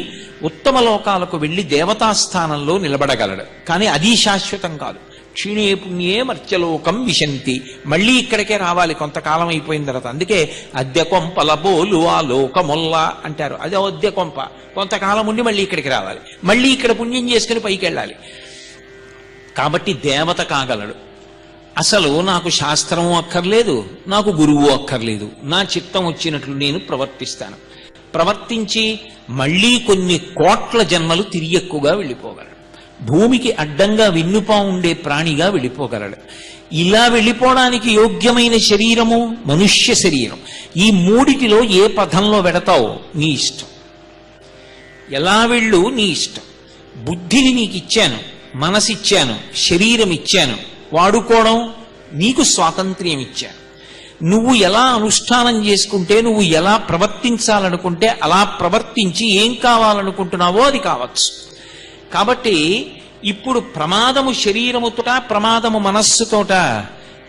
S2: ఉత్తమ లోకాలకు వెళ్లి దేవతాస్థానంలో నిలబడగలడు. కానీ అది శాశ్వతం కాదు. క్షీణే పుణ్యే మర్త్యలోకం విశంతి. మళ్ళీ ఇక్కడికే రావాలి కొంతకాలం అయిపోయిన తర్వాత. అందుకే అద్దె కొంపల బోలు ఆ లోకమొల్ల అంటారు. అది అద్దె కొంప, కొంతకాలం ఉండి మళ్ళీ ఇక్కడికి రావాలి, మళ్ళీ ఇక్కడ పుణ్యం చేసుకుని పైకి వెళ్ళాలి. కాబట్టి దేవత కాగలడు. అసలు నాకు శాస్త్రము అక్కర్లేదు, నాకు గురువు అక్కర్లేదు, నా చిత్తం వచ్చినట్లు నేను ప్రవర్తించి మళ్ళీ కొన్ని కోట్ల జన్మలు తిరిగి ఎక్కువగా వెళ్ళిపోగలడు. భూమికి అడ్డంగా విన్నుపా ఉండే ప్రాణిగా వెళ్ళిపోగలడు. ఇలా వెళ్ళిపోవడానికి యోగ్యమైన శరీరము మనుష్య శరీరం. ఈ మూడిటిలో ఏ పథంలో వెడతావో నీ ఇష్టం, ఎలా వెళ్ళు నీ ఇష్టం. బుద్ధిని నీకు ఇచ్చాను, మనసిచ్చాను, శరీరం ఇచ్చాను, వాడుకోవడం నీకు స్వాతంత్ర్యం ఇచ్చాను. నువ్వు ఎలా అనుష్ఠానం చేసుకుంటే, నువ్వు ఎలా ప్రవర్తించాలనుకుంటే అలా ప్రవర్తించి ఏం కావాలనుకుంటున్నావో అది కావచ్చు. కాబట్టి ఇప్పుడు ప్రమాదము శరీరముతోట, ప్రమాదము మనస్సుతోట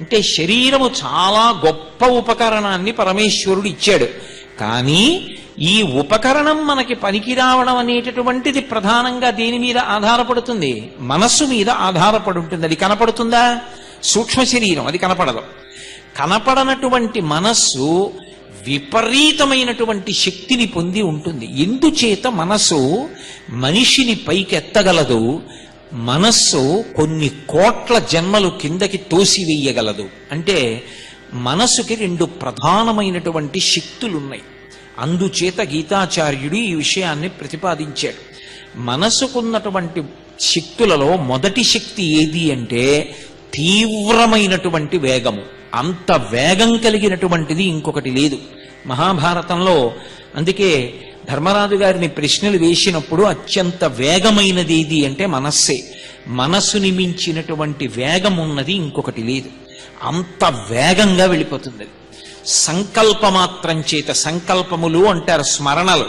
S2: అంటే శరీరము చాలా గొప్ప ఉపకరణాన్ని పరమేశ్వరుడు ఇచ్చాడు. కానీ ఈ ఉపకరణం మనకి పనికి రావడం అనేటటువంటిది ప్రధానంగా దేని మీద ఆధారపడుతుంది? మనస్సు మీద ఆధారపడి ఉంటుంది. అది కనపడుతుందా? సూక్ష్మ శరీరం అది కనపడదు. కనపడనటువంటి మనస్సు విపరీతమైనటువంటి శక్తిని పొంది ఉంటుంది. ఎందుచేత మనస్సు మనిషిని పైకెత్తగలదు? మనస్సు కొన్ని కోట్ల జన్మలు కిందకి తోసివేయగలదు. అంటే మనస్సుకి రెండు ప్రధానమైనటువంటి శక్తులున్నాయి. అందుచేత గీతాచార్యుడు ఈ విషయాన్ని ప్రతిపాదించాడు. మనసుకున్నటువంటి శక్తులలో మొదటి శక్తి ఏది అంటే తీవ్రమైనటువంటి వేగము. అంత వేగం కలిగినటువంటిది ఇంకొకటి లేదు మహాభారతంలో. అందుకే ధర్మరాజు గారిని ప్రశ్నలు వేసినప్పుడు అత్యంత వేగమైనది ఏది అంటే మనస్సే. మనస్సుని మించినటువంటి వేగం ఉన్నది ఇంకొకటి లేదు. అంత వేగంగా వెళ్ళిపోతుంది. సంకల్పమాత్రం చేత, సంకల్పములు అంటారు స్మరణలు,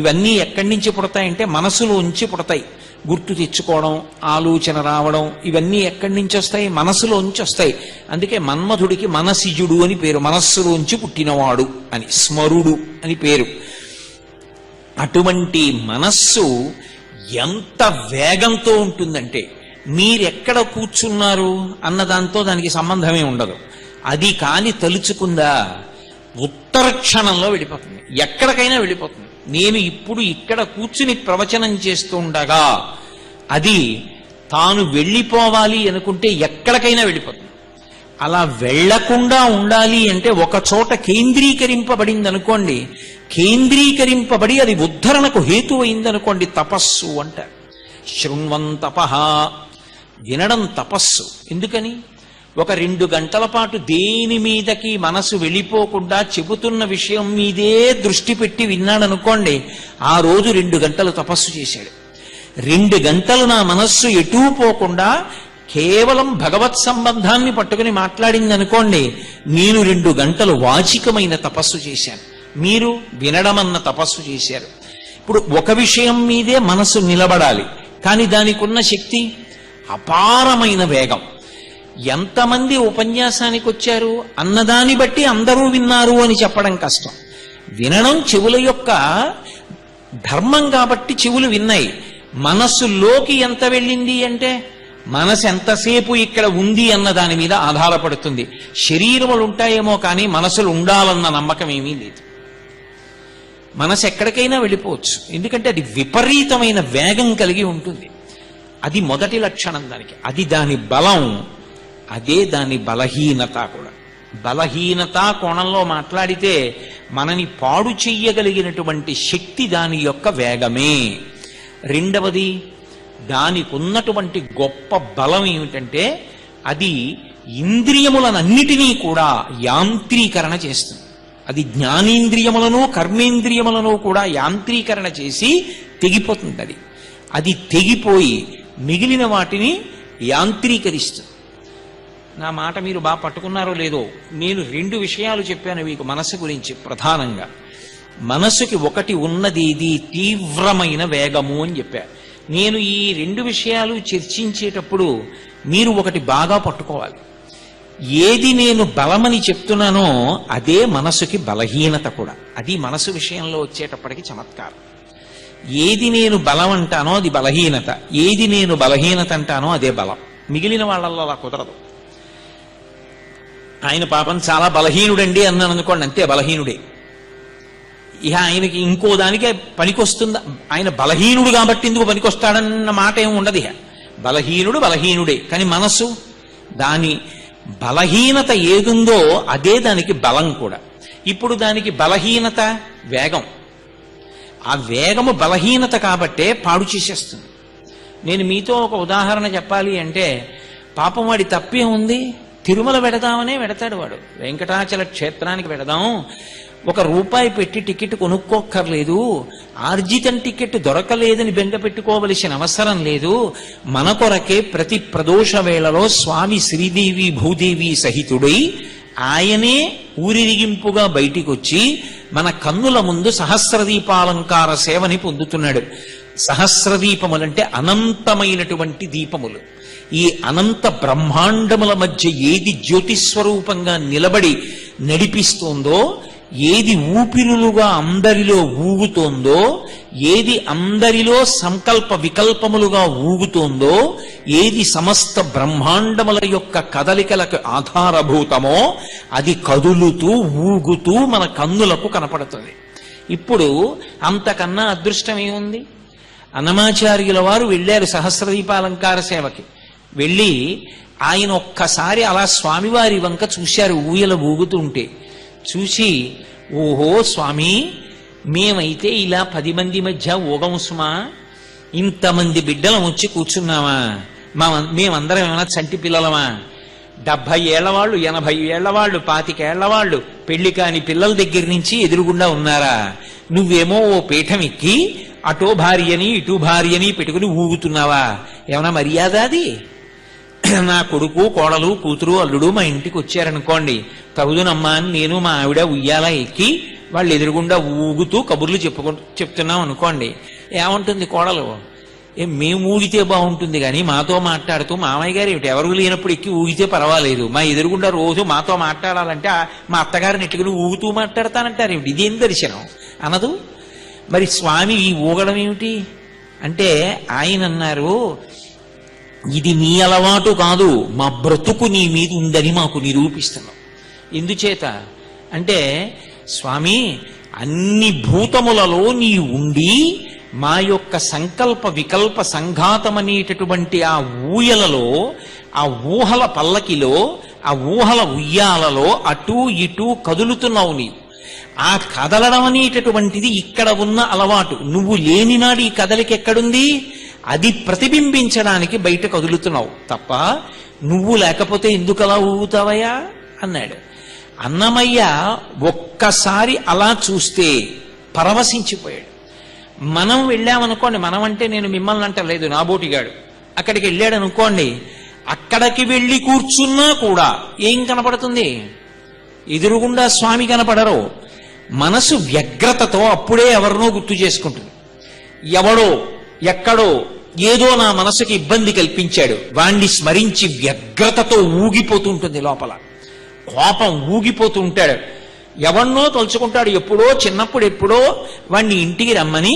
S2: ఇవన్నీ ఎక్కడి నుంచి పుడతాయంటే మనసులోంచి పుడతాయి. గుర్తు తెచ్చుకోవడం, ఆలోచన రావడం, ఇవన్నీ ఎక్కడి నుంచి వస్తాయి? మనసులోంచి వస్తాయి. అందుకే మన్మధుడికి మనసిజుడు అని పేరు, మనస్సులోంచి పుట్టినవాడు అని, స్మరుడు అని పేరు. అటువంటి మనస్సు ఎంత వేగంతో ఉంటుందంటే మీరెక్కడ కూర్చున్నారు అన్నదాంతో దానికి సంబంధమే ఉండదు. అది కాని తలుచుకుందా ఉత్తర క్షణంలో వెళ్ళిపోతుంది, ఎక్కడికైనా వెళ్ళిపోతుంది. నేను ఇప్పుడు ఇక్కడ కూర్చుని ప్రవచనం చేస్తూ ఉండగా అది తాను వెళ్ళిపోవాలి అనుకుంటే ఎక్కడికైనా వెళ్ళిపోతుంది. అలా వెళ్లకుండా ఉండాలి అంటే ఒక చోట కేంద్రీకరింపబడింది అనుకోండి, కేంద్రీకరింపబడి అది ఉద్ధరణకు హేతు అయిందనుకోండి, తపస్సు అంటారు. శృణ్వంతపః, వినడం తపస్సు. ఎందుకని? ఒక 2 గంటల పాటు దేని మీదకి మనసు వెళ్ళిపోకుండా చెబుతున్న విషయం మీదే దృష్టి పెట్టి విన్నాడనుకోండి, ఆ రోజు 2 గంటలు తపస్సు చేశాడు. 2 గంటలు నా మనస్సు ఎటూ పోకుండా కేవలం భగవత్ సంబంధాన్ని పట్టుకుని మాట్లాడింది అనుకోండి, నేను 2 గంటలు వాచికమైన తపస్సు చేశాను, మీరు వినడమన్న తపస్సు చేశారు. ఇప్పుడు ఒక విషయం మీదే మనసు నిలబడాలి, కానీ దానికి ఉన్న శక్తి అపారమైన వేగం. ఎంతమంది ఉపన్యాసానికి వచ్చారు అన్నదాన్ని బట్టి అందరూ విన్నారు అని చెప్పడం కష్టం. వినడం చెవుల యొక్క ధర్మం కాబట్టి చెవులు విన్నాయి. మనస్సులోకి ఎంత వెళ్ళింది అంటే మనసు ఎంతసేపు ఇక్కడ ఉంది అన్న దాని మీద ఆధారపడుతుంది. శరీరములు ఉంటాయేమో కానీ మనసులు ఉండాలన్న నమ్మకం ఏమీ లేదు. మనసు ఎక్కడికైనా వెళ్ళిపోవచ్చు, ఎందుకంటే అది విపరీతమైన వేగం కలిగి ఉంటుంది. అది మొదటి లక్షణం దానికి. అది దాని బలం, అదే దాని బలహీనత కూడా. బలహీనత కోణంలో మాట్లాడితే మనని పాడు చెయ్యగలిగినటువంటి శక్తి దాని యొక్క వేగమే. రెండవది, దానికి ఉన్నటువంటి గొప్ప బలం ఏమిటంటే అది ఇంద్రియములనన్నిటినీ కూడా యాంత్రీకరణ చేస్తుంది. అది జ్ఞానేంద్రియములను కర్మేంద్రియములను కూడా యాంత్రీకరణ చేసి తెగిపోతుంది. అది తెగిపోయి మిగిలిన వాటిని యాంత్రీకరిస్తుంది. నా మాట మీరు బాగా పట్టుకున్నారో లేదో, నేను 2 విషయాలు చెప్పాను మీకు మనసు గురించి. ప్రధానంగా మనసుకి ఒకటి ఉన్నది, ఇది తీవ్రమైన వేగము అని చెప్పాను. నేను ఈ 2 విషయాలు చర్చించేటప్పుడు మీరు ఒకటి బాగా పట్టుకోవాలి. ఏది నేను బలమని చెప్తున్నానో అదే మనసుకి బలహీనత కూడా. అది మనసు విషయంలో వచ్చేటప్పటికి చమత్కారం. ఏది నేను బలం అంటానో అది బలహీనత, ఏది నేను బలహీనత అంటానో అదే బలం. మిగిలిన వాళ్ళల్లో అలా కుదరదు. ఆయన పాపం చాలా బలహీనుడండి అన్నాను అనుకోండి, అంతే బలహీనుడే. ఇక ఆయనకి ఇంకో దానికే పనికొస్తుందా? ఆయన బలహీనుడు కాబట్టి ఎందుకు పనికొస్తాడన్న మాట ఏమి ఉండదు. ఇక బలహీనుడు బలహీనుడే, కానీ మనసు దాని బలహీనత ఏదుందో అదే దానికి బలం కూడా. ఇప్పుడు దానికి బలహీనత వేగం. ఆ వేగము బలహీనత కాబట్టే పాడు చేసేస్తుంది. నేను మీతో ఒక ఉదాహరణ చెప్పాలి అంటే, పాపం వాడి తప్పే ఉంది. తిరుమల వెడదామనే వెడతాడు వాడు. వెంకటాచల క్షేత్రానికి వెడదాం, ₹1 పెట్టి టికెట్ కొనుక్కోక్కర్లేదు, ఆర్జితం టికెట్ దొరకలేదని బెంగ పెట్టుకోవలసిన అవసరం లేదు. మన కొరకే ప్రతి ప్రదోష వేళలో స్వామి శ్రీదేవి భూదేవి సహితుడై ఆయనే ఊరిరిగింపుగా బయటికొచ్చి మన కన్నుల ముందు సహస్రదీపాలంకార సేవని పొందుతున్నాడు. సహస్రదీపములంటే అనంతమైనటువంటి దీపములు. ఈ అనంత బ్రహ్మాండముల మధ్య ఏది జ్యోతిస్వరూపంగా నిలబడి నడిపిస్తోందో, ఏది ఊపిరులుగా అందరిలో ఊగుతోందో, ఏది అందరిలో సంకల్ప వికల్పములుగా ఊగుతోందో, ఏది సమస్త బ్రహ్మాండముల యొక్క కదలికలకు ఆధారభూతమో అది కదులుతూ ఊగుతూ మన కన్నులకు కనపడుతుంది. ఇప్పుడు అంతకన్నా అదృష్టం ఏముంది? అన్నమాచార్యుల వారు వెళ్ళారు సహస్రదీపాలంకార సేవకి. వెళ్ళి ఆయన ఒక్కసారి అలా స్వామివారి వంక చూశారు ఊయల ఊగుతుంటే. చూసి, ఓహో స్వామి, మేమైతే ఇలా 10 మంది మధ్య ఊగం సుమా, ఇంతమంది బిడ్డలం వచ్చి కూర్చున్నామా? మేమందరం ఏమైనా చంటి పిల్లలమా? 70 ఏళ్ల వాళ్ళు, 80 ఏళ్ల వాళ్ళు, 25 ఏళ్ల వాళ్ళు, పెళ్లి కాని పిల్లల దగ్గర నుంచి ఎదురుగుండా ఉన్నారా? నువ్వేమో ఓ పీఠం ఎక్కి అటో భార్యని ఇటు భార్యని పెట్టుకుని ఊగుతున్నావా? ఏమైనా మర్యాద అది? నా కొడుకు కోడలు కూతురు అల్లుడు మా ఇంటికి వచ్చారనుకోండి, తగుదునమ్మా అని నేను మా ఆవిడ ఉయ్యాల ఎక్కి వాళ్ళు ఎదురుగుండా ఊగుతూ కబుర్లు చెప్తున్నాం అనుకోండి, ఏమంటుంది కోడలు? మేము ఊగితే బాగుంటుంది కానీ మాతో మాట్లాడుతూ మామయ్య గారు ఏమిటి ఎవరు లేనప్పుడు ఎక్కి ఊగితే పర్వాలేదు, మా ఎదురుగుండా రోజు మాతో మాట్లాడాలంటే మా అత్తగారిని ఎట్టుకుని ఊగుతూ మాట్లాడతానంటారు ఏమిటి? ఇదేం దర్శనం అనదు. మరి స్వామి ఈ ఊగడం ఏమిటి అంటే, ఆయన అన్నారు, ఇది నీ అలవాటు కాదు, మా బ్రతుకు నీ మీద ఉందని మాకు నిరూపిస్తున్నాం. ఎందుచేత అంటే, స్వామి అన్ని భూతములలో నీ ఉండి మా యొక్క సంకల్ప వికల్ప సంఘాతమనేటటువంటి ఆ ఊయలలో, ఆ ఊహల పల్లకిలో, ఆ ఊహల ఉయ్యాలలో అటూ ఇటూ కదులుతున్నావు నీవు. ఆ కదలడం అనేటటువంటిది ఇక్కడ ఉన్న అలవాటు. నువ్వు లేనినాడు ఈ కదలిక ఎక్కడుంది? అది ప్రతిబింబించడానికి బయట కదులుతున్నావు తప్ప నువ్వు లేకపోతే ఎందుకు అలా ఊగుతావయ్యా అన్నాడు. అన్నమయ్య ఒక్కసారి అలా చూస్తే పరవశించిపోయాడు. మనం వెళ్ళామనుకోండి, మనం అంటే నేను మిమ్మల్ని అంటలేదు, నాబోటిగాడు అక్కడికి వెళ్ళాడు అనుకోండి, అక్కడికి వెళ్ళి కూర్చున్నా కూడా ఏం కనపడుతుంది? ఎదురుగుండా స్వామి కనపడరు. మనసు వ్యగ్రతతో అప్పుడే ఎవరినో గుర్తు చేసుకుంటుంది. ఎవడో ఎక్కడో ఏదో నా మనసుకి ఇబ్బంది కల్పించాడు, వాణ్ణి స్మరించి వ్యగ్రతతో ఊగిపోతుంటుంది లోపల, కోపం ఊగిపోతూ ఉంటాడు. ఎవన్నో తలుచుకుంటాడు. ఎప్పుడో చిన్నప్పుడు ఎప్పుడో వాణ్ణి ఇంటికి రమ్మని,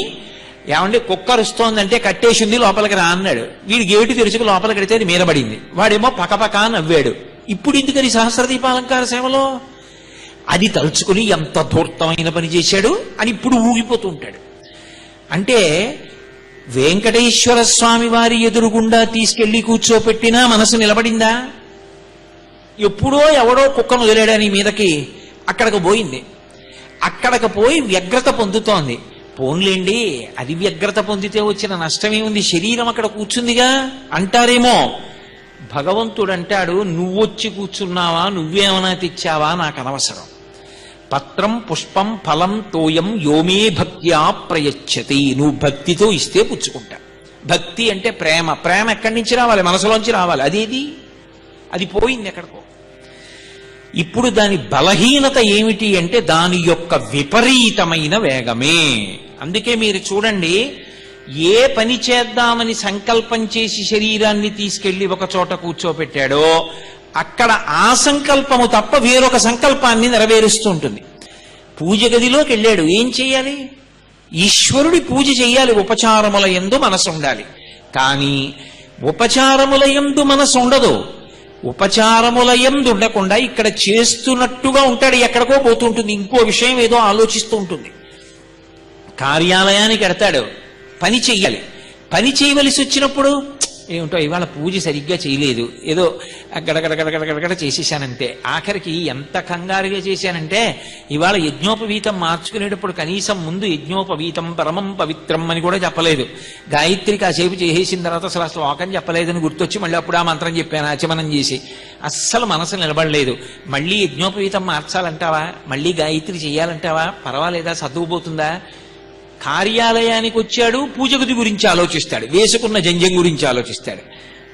S2: ఏమంటే కుక్క అరుస్తోందంటే కట్టేసింది లోపలికి రా అన్నాడు. వీడి గేటు తెరుచుకు లోపలికి వెడితే అది మీరబడింది. వాడేమో పకపక నవ్వాడు. ఇప్పుడు ఎందుకని సహస్రదీపాలంకార సేవలో అది తలుచుకుని ఎంత ధూర్తమైన పని చేశాడు అని ఇప్పుడు ఊగిపోతూ ఉంటాడు. అంటే వెంకటేశ్వర స్వామి వారి ఎదురుగుండా తీసుకెళ్లి కూర్చోపెట్టినా మనసు నిలబడిందా? ఎప్పుడో ఎవడో కుక్కను వదిలేడని మీదకి అక్కడికి పోయింది. అక్కడికి పోయి వ్యగ్రత పొందుతోంది. పోన్లేండి, అది వ్యగ్రత పొందితే వచ్చిన నష్టమేముంది, శరీరం అక్కడ కూర్చుందిగా అంటారేమో. భగవంతుడు అంటాడు, నువ్వొచ్చి కూర్చున్నావా, నువ్వేమన్నా తెచ్చావా, నాకు అనవసరం. పత్రం పుష్పం ఫలం తోయం యోమే భక్త్యా ప్రయచ్చతి. నువ్వు భక్తితో ఇస్తే పుచ్చుకుంటా. భక్తి అంటే ప్రేమ. ప్రేమ ఎక్కడి నుంచి రావాలి? మనసులోంచి రావాలి. అదేది? అది పోయింది ఎక్కడికో. ఇప్పుడు దాని బలహీనత ఏమిటి అంటే దాని యొక్క విపరీతమైన వేగమే. అందుకే మీరు చూడండి, ఏ పని చేద్దామని సంకల్పం చేసి శరీరాన్ని తీసుకెళ్లి ఒక చోట కూర్చోపెట్టాడో అక్కడ ఆ సంకల్పము తప్ప వేరొక సంకల్పాన్ని నెరవేరుస్తూ ఉంటుంది. పూజ గదిలోకి వెళ్ళాడు, ఏం చెయ్యాలి? ఈశ్వరుడి పూజ చెయ్యాలి. ఉపచారముల యందు మనసు ఉండాలి. కానీ ఉపచారముల యందు మనసు ఉండదు. ఉపచారముల యందు ఉండకుండా ఇక్కడ చేస్తున్నట్టుగా ఉంటాడు, ఎక్కడికో పోతుంటుంది, ఇంకో విషయం ఏదో ఆలోచిస్తూ ఉంటుంది. కార్యాలయానికి వెడతాడు, పని చెయ్యాలి. పని చేయవలసి వచ్చినప్పుడు ఏమిటో ఇవాళ పూజ సరిగ్గా చేయలేదు, ఏదో గడగడగడగడగడ చేసేసానంతే. ఆఖరికి ఎంత కంగారుగా చేశానంటే ఇవాళ యజ్ఞోపవీతం మార్చుకునేటప్పుడు కనీసం ముందు యజ్ఞోపవీతం పరమం పవిత్రం అని కూడా చెప్పలేదు. గాయత్రి కాసేపు చేసేసిన తర్వాత అసలు శ్లోకం చెప్పలేదని గుర్తొచ్చి మళ్ళీ అప్పుడు ఆ మంత్రం చెప్పాను ఆచమనం చేసి. అస్సలు మనసు నిలబడలేదు. మళ్ళీ యజ్ఞోపవీతం మార్చాలంటావా, మళ్ళీ గాయత్రి చెయ్యాలంటావా, పర్వాలేదా, సర్దుకుపోతుందా? కార్యాలయానికి వచ్చాడు, పూజ గది గురించి ఆలోచిస్తాడు, వేసుకున్న జంజం గురించి ఆలోచిస్తాడు.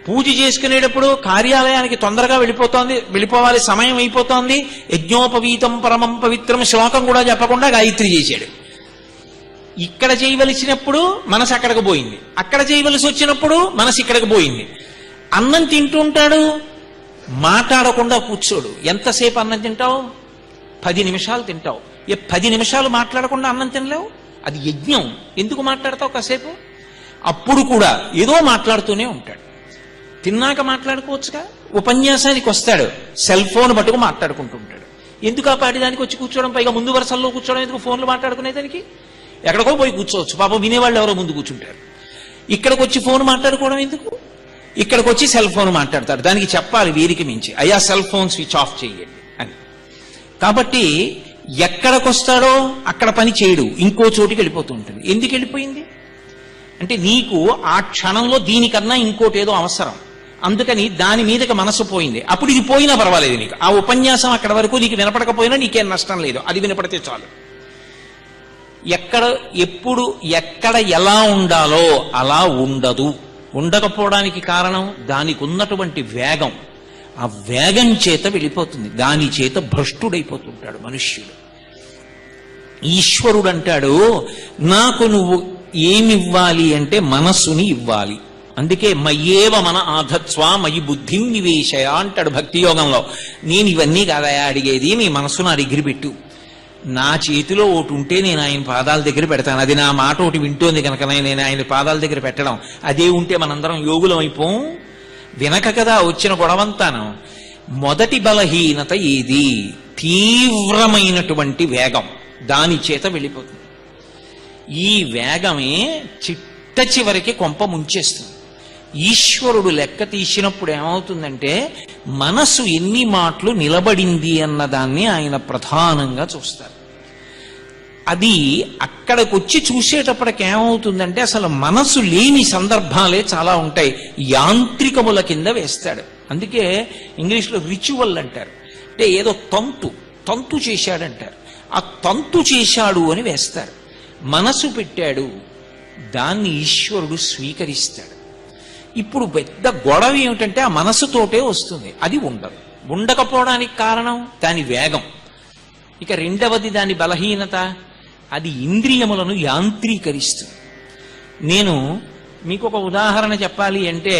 S2: పూజ చేసుకునేటప్పుడు కార్యాలయానికి తొందరగా వెళ్ళిపోవాలి, సమయం అయిపోతోంది, యజ్ఞోపవీతం పరమం పవిత్రం శ్లోకం కూడా చెప్పకుండా గాయత్రి చేశాడు. ఇక్కడ చేయవలసినప్పుడు మనసు అక్కడికి పోయింది, అక్కడ చేయవలసి వచ్చినప్పుడు మనసు ఇక్కడికి పోయింది. అన్నం తింటుంటాడు, మాట్లాడకుండా కూర్చోడు. ఎంతసేపు అన్నం తింటావు? 10 నిమిషాలు తింటావు. 10 నిమిషాలు మాట్లాడకుండా అన్నం తినలేవు? అది యజ్ఞం. ఎందుకు మాట్లాడతావు కాసేపు? అప్పుడు కూడా ఏదో మాట్లాడుతూనే ఉంటాడు. తిన్నాక మాట్లాడుకోవచ్చుగా. ఉపన్యాసానికి వస్తాడు, సెల్ ఫోన్ పట్టుకు మాట్లాడుకుంటుంటాడు. ఎందుకు ఆ పాటిదానికి వచ్చి కూర్చోవడం, పైగా ముందు వరుసల్లో కూర్చోవడం ఎందుకు? ఫోన్లు మాట్లాడుకునేదానికి ఎక్కడికో పోయి కూర్చోవచ్చు, పాపం వినేవాళ్ళు ఎవరో ముందు కూర్చుంటారు. ఇక్కడికి వచ్చి ఫోన్ మాట్లాడుకోవడం ఎందుకు? ఇక్కడికి వచ్చి సెల్ ఫోన్ మాట్లాడతాడు. దానికి చెప్పాలి వీరికి మించి, అయ్యా సెల్ ఫోన్ స్విచ్ ఆఫ్ చేయండి అని. కాబట్టి ఎక్కడికొస్తాడో అక్కడ పని చేయడు, ఇంకో చోటికి వెళ్ళిపోతూ ఉంటుంది. ఎందుకు వెళ్ళిపోయింది అంటే నీకు ఆ క్షణంలో దీనికన్నా ఇంకోటి ఏదో అవసరం, అందుకని దాని మీదకి మనసు పోయింది. అప్పుడు ఇది పోయినా పర్వాలేదు, నీకు ఆ ఉపన్యాసం అక్కడ వరకు నీకు వినపడకపోయినా నీకేం నష్టం లేదు, అది వినపడితే చాలు. ఎక్కడ ఎలా ఉండాలో అలా ఉండదు. ఉండకపోవడానికి కారణం దానికి ఉన్నటువంటి వేగం. ఆ వేగం చేత వెళ్ళిపోతుంది, దాని చేత భ్రష్టుడైపోతుంటాడు మనుష్యుడు. ఈశ్వరుడు అంటాడు, నాకు నువ్వు ఏమివ్వాలి అంటే మనస్సుని ఇవ్వాలి. అందుకే మయ్యేవ మన ఆధత్స్వ మయి బుద్ధిం నివేశయ అంటాడు భక్తి యోగంలో. నేను ఇవన్నీ కాదయా అడిగేది, నీ మనస్సు నా దగ్గర పెట్టు. నా చేతిలో ఒకటి ఉంటే నేను ఆయన పాదాల దగ్గర పెడతాను, అది నా మాట ఒకటి వింటోంది కనుక నేను ఆయన పాదాల దగ్గర పెట్టడం. అదే ఉంటే మనందరం యోగులం అయిపోం. వినక కదా వచ్చిన గొడవంతాను. మొదటి బలహీనత ఏది? తీవ్రమైనటువంటి వేగం, దాని చేత వెళ్ళిపోతుంది. ఈ వేగమే చిట్ట చివరికి కొంప ముంచేస్తుంది. ఈశ్వరుడు లెక్క తీసినప్పుడు ఏమవుతుందంటే మనసు ఎన్ని మాటలు నిలబడింది అన్నదాన్ని ఆయన ప్రధానంగా చూస్తారు. అది అక్కడికొచ్చి చూసేటప్పటికి ఏమవుతుందంటే అసలు మనసు లేని సందర్భాలే చాలా ఉంటాయి. యాంత్రికముల కింద వేస్తాడు. అందుకే ఇంగ్లీష్లో రిచువల్ అంటారు. అంటే ఏదో తంతు చేశాడంటారు. ఆ తంతు చేశాడు అని వేస్తారు. మనసు పెట్టాడు, దాన్ని ఈశ్వరుడు స్వీకరిస్తాడు. ఇప్పుడు పెద్ద గొడవ ఏమిటంటే ఆ మనసుతోటే వస్తుంది, అది ఉండదు. ఉండకపోవడానికి కారణం దాని వేగం. ఇక రెండవది దాని బలహీనత, అది ఇంద్రియములను యాంత్రీకరిస్తుంది. నేను మీకు ఒక ఉదాహరణ చెప్పాలి అంటే,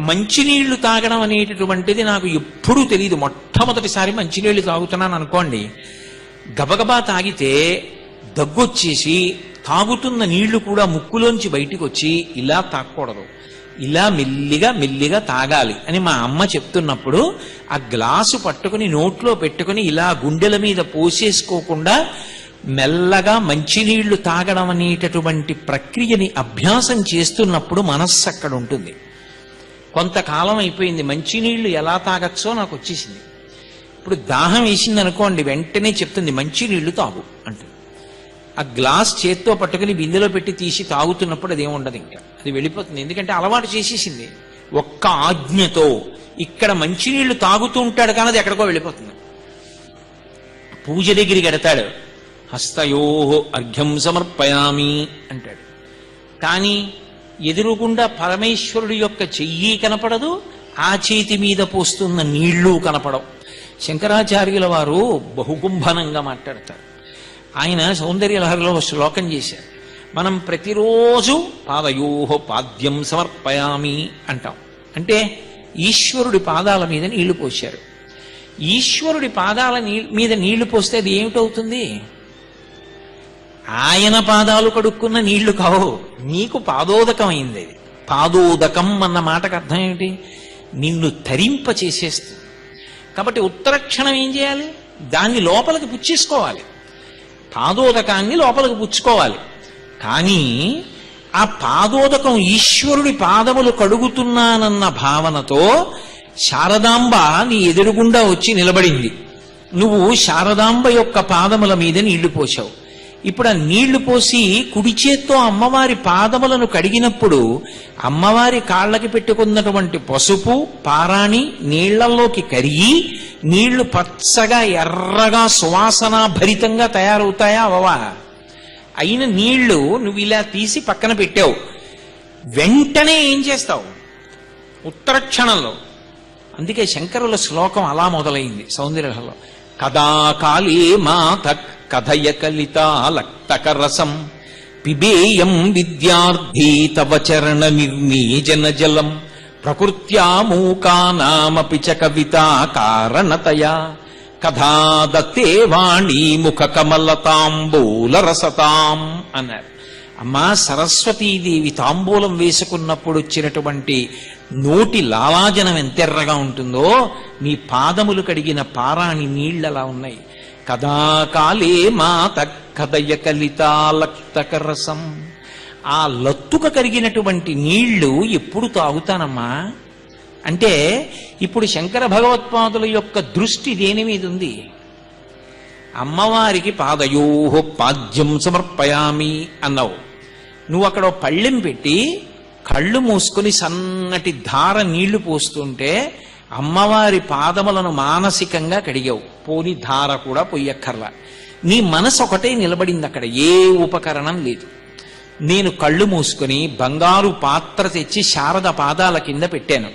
S2: మంచినీళ్లు తాగడం అనేటటువంటిది నాకు ఎప్పుడూ తెలియదు. మొట్టమొదటిసారి మంచినీళ్లు తాగుతున్నాను అనుకోండి, గబగబా తాగితే దగ్గొచ్చేసి తాగుతున్న నీళ్లు కూడా ముక్కులోంచి బయటికి వచ్చి ఇలా తాగకూడదు, ఇలా మెల్లిగా తాగాలి అని మా అమ్మ చెప్తున్నప్పుడు ఆ గ్లాసు పట్టుకుని నోట్లో పెట్టుకుని ఇలా గుండెల మీద పోసేసుకోకుండా మెల్లగా మంచినీళ్లు తాగడం అనేటటువంటి ప్రక్రియని అభ్యాసం చేస్తున్నప్పుడు మనస్సు అక్కడ ఉంటుంది. కొంతకాలం అయిపోయింది, మంచినీళ్లు ఎలా తాగచ్చో నాకు వచ్చేసింది. ఇప్పుడు దాహం వేసింది అనుకోండి, వెంటనే చెప్తుంది మంచినీళ్లు తాగు అంటుంది. ఆ గ్లాస్ చేత్తో పట్టుకుని బిందెలో పెట్టి తీసి తాగుతున్నప్పుడు అదేం ఉండదు, ఇంకా అది వెళ్ళిపోతుంది. ఎందుకంటే అలవాటు చేసేసింది. ఒక్క ఆజ్ఞతో ఇక్కడ మంచినీళ్లు తాగుతూ ఉంటాడు కానీ అది ఎక్కడికో వెళ్ళిపోతుంది. పూజ దగ్గరికి ఎడతాడు, హస్తయోహో అర్ఘ్యం సమర్పయామి అంటాడు. కానీ ఎదురుగుండా పరమేశ్వరుడి యొక్క చెయ్యి కనపడదు, ఆ చేతి మీద పోస్తున్న నీళ్లు కనపడవు. శంకరాచార్యుల వారు బహుకుంభనంగా మాట్లాడతారు. ఆయన సౌందర్యలహరిలో శ్లోకం చేశారు. మనం ప్రతిరోజు పాదయోహో పాద్యం సమర్పయామి అంటాం. అంటే ఈశ్వరుడి పాదాల మీద నీళ్లు పోశారు. ఈశ్వరుడి పాదాల మీద నీళ్లు పోస్తే అది ఏమిటవుతుంది? ఆయన పాదాలు కడుక్కున్న నీళ్లు కావు, నీకు పాదోదకం అయింది. అది పాదోదకం అన్న మాటకు అర్థం ఏమిటి? నిన్ను తరింప చేసేస్తుంది. కాబట్టి ఉత్తరక్షణం ఏం చేయాలి? దాన్ని లోపలికి పుచ్చేసుకోవాలి, పాదోదకాన్ని లోపలికి పుచ్చుకోవాలి. కానీ ఆ పాదోదకం ఈశ్వరుడి పాదములు కడుగుతున్నానన్న భావనతో శారదాంబ నీ ఎదురుగుండా వచ్చి నిలబడింది. నువ్వు శారదాంబ యొక్క పాదముల మీద నీళ్లు పోశావు. ఇప్పుడు ఆ నీళ్లు పోసి కుడి చేత్తో అమ్మవారి పాదములను కడిగినప్పుడు అమ్మవారి కాళ్ళకి పెట్టుకున్నటువంటి పసుపు పారాణి నీళ్లలోకి కరిగి నీళ్లు పచ్చగా ఎర్రగా సువాసన భరితంగా తయారవుతాయా అవవా? అయిన నీళ్లు నువ్వు ఇలా తీసి పక్కన పెట్టావు. వెంటనే ఏం చేస్తావు? ఉత్తర క్షణంలో. అందుకే శంకరుల శ్లోకం అలా మొదలైంది సౌందర్యలహరిలో. కదా కాళీ మాత కథయ కలితాలక్తకరసం పిబేయం విద్యార్థి తవ చరణ నిర్మీజన జలం ప్రకృత్యా మూకానామపి చ కవితా కారణతయా కథా దత్తే వాణి ముఖ కమలతాంబూలరసతాం అన్నారు. అమ్మా సరస్వతీదేవి తాంబూలం వేసుకున్నప్పుడు వచ్చినటువంటి నోటి లాలాజనం ఎంతెర్రగా ఉంటుందో నీ పాదములు కడిగిన పారాణి నీళ్లలా ఉన్నాయి. కదా కాలే మాత కథయ కలితాలక్తకరసం. ఆ లత్తుక కరిగినటువంటి నీళ్లు ఎప్పుడు తాగుతానమ్మా అంటే ఇప్పుడు శంకర భగవత్పాదుల యొక్క దృష్టి దేని మీద ఉంది? అమ్మవారికి పాదయోహో పాద్యం సమర్పయామి అన్నావు. నువ్వు అక్కడ పళ్ళెం పెట్టి కళ్ళు మూసుకుని సన్నటి ధార నీళ్లు పోస్తుంటే అమ్మవారి పాదములను మానసికంగా కడిగావు. పోని ధార కూడా పొయ్యక్కర్లా. నీ మనసు ఒకటే నిలబడింది అక్కడ, ఏ ఉపకరణం లేదు. నేను కళ్ళు మూసుకుని బంగారు పాత్ర తెచ్చి శారద పాదాల కింద పెట్టాను.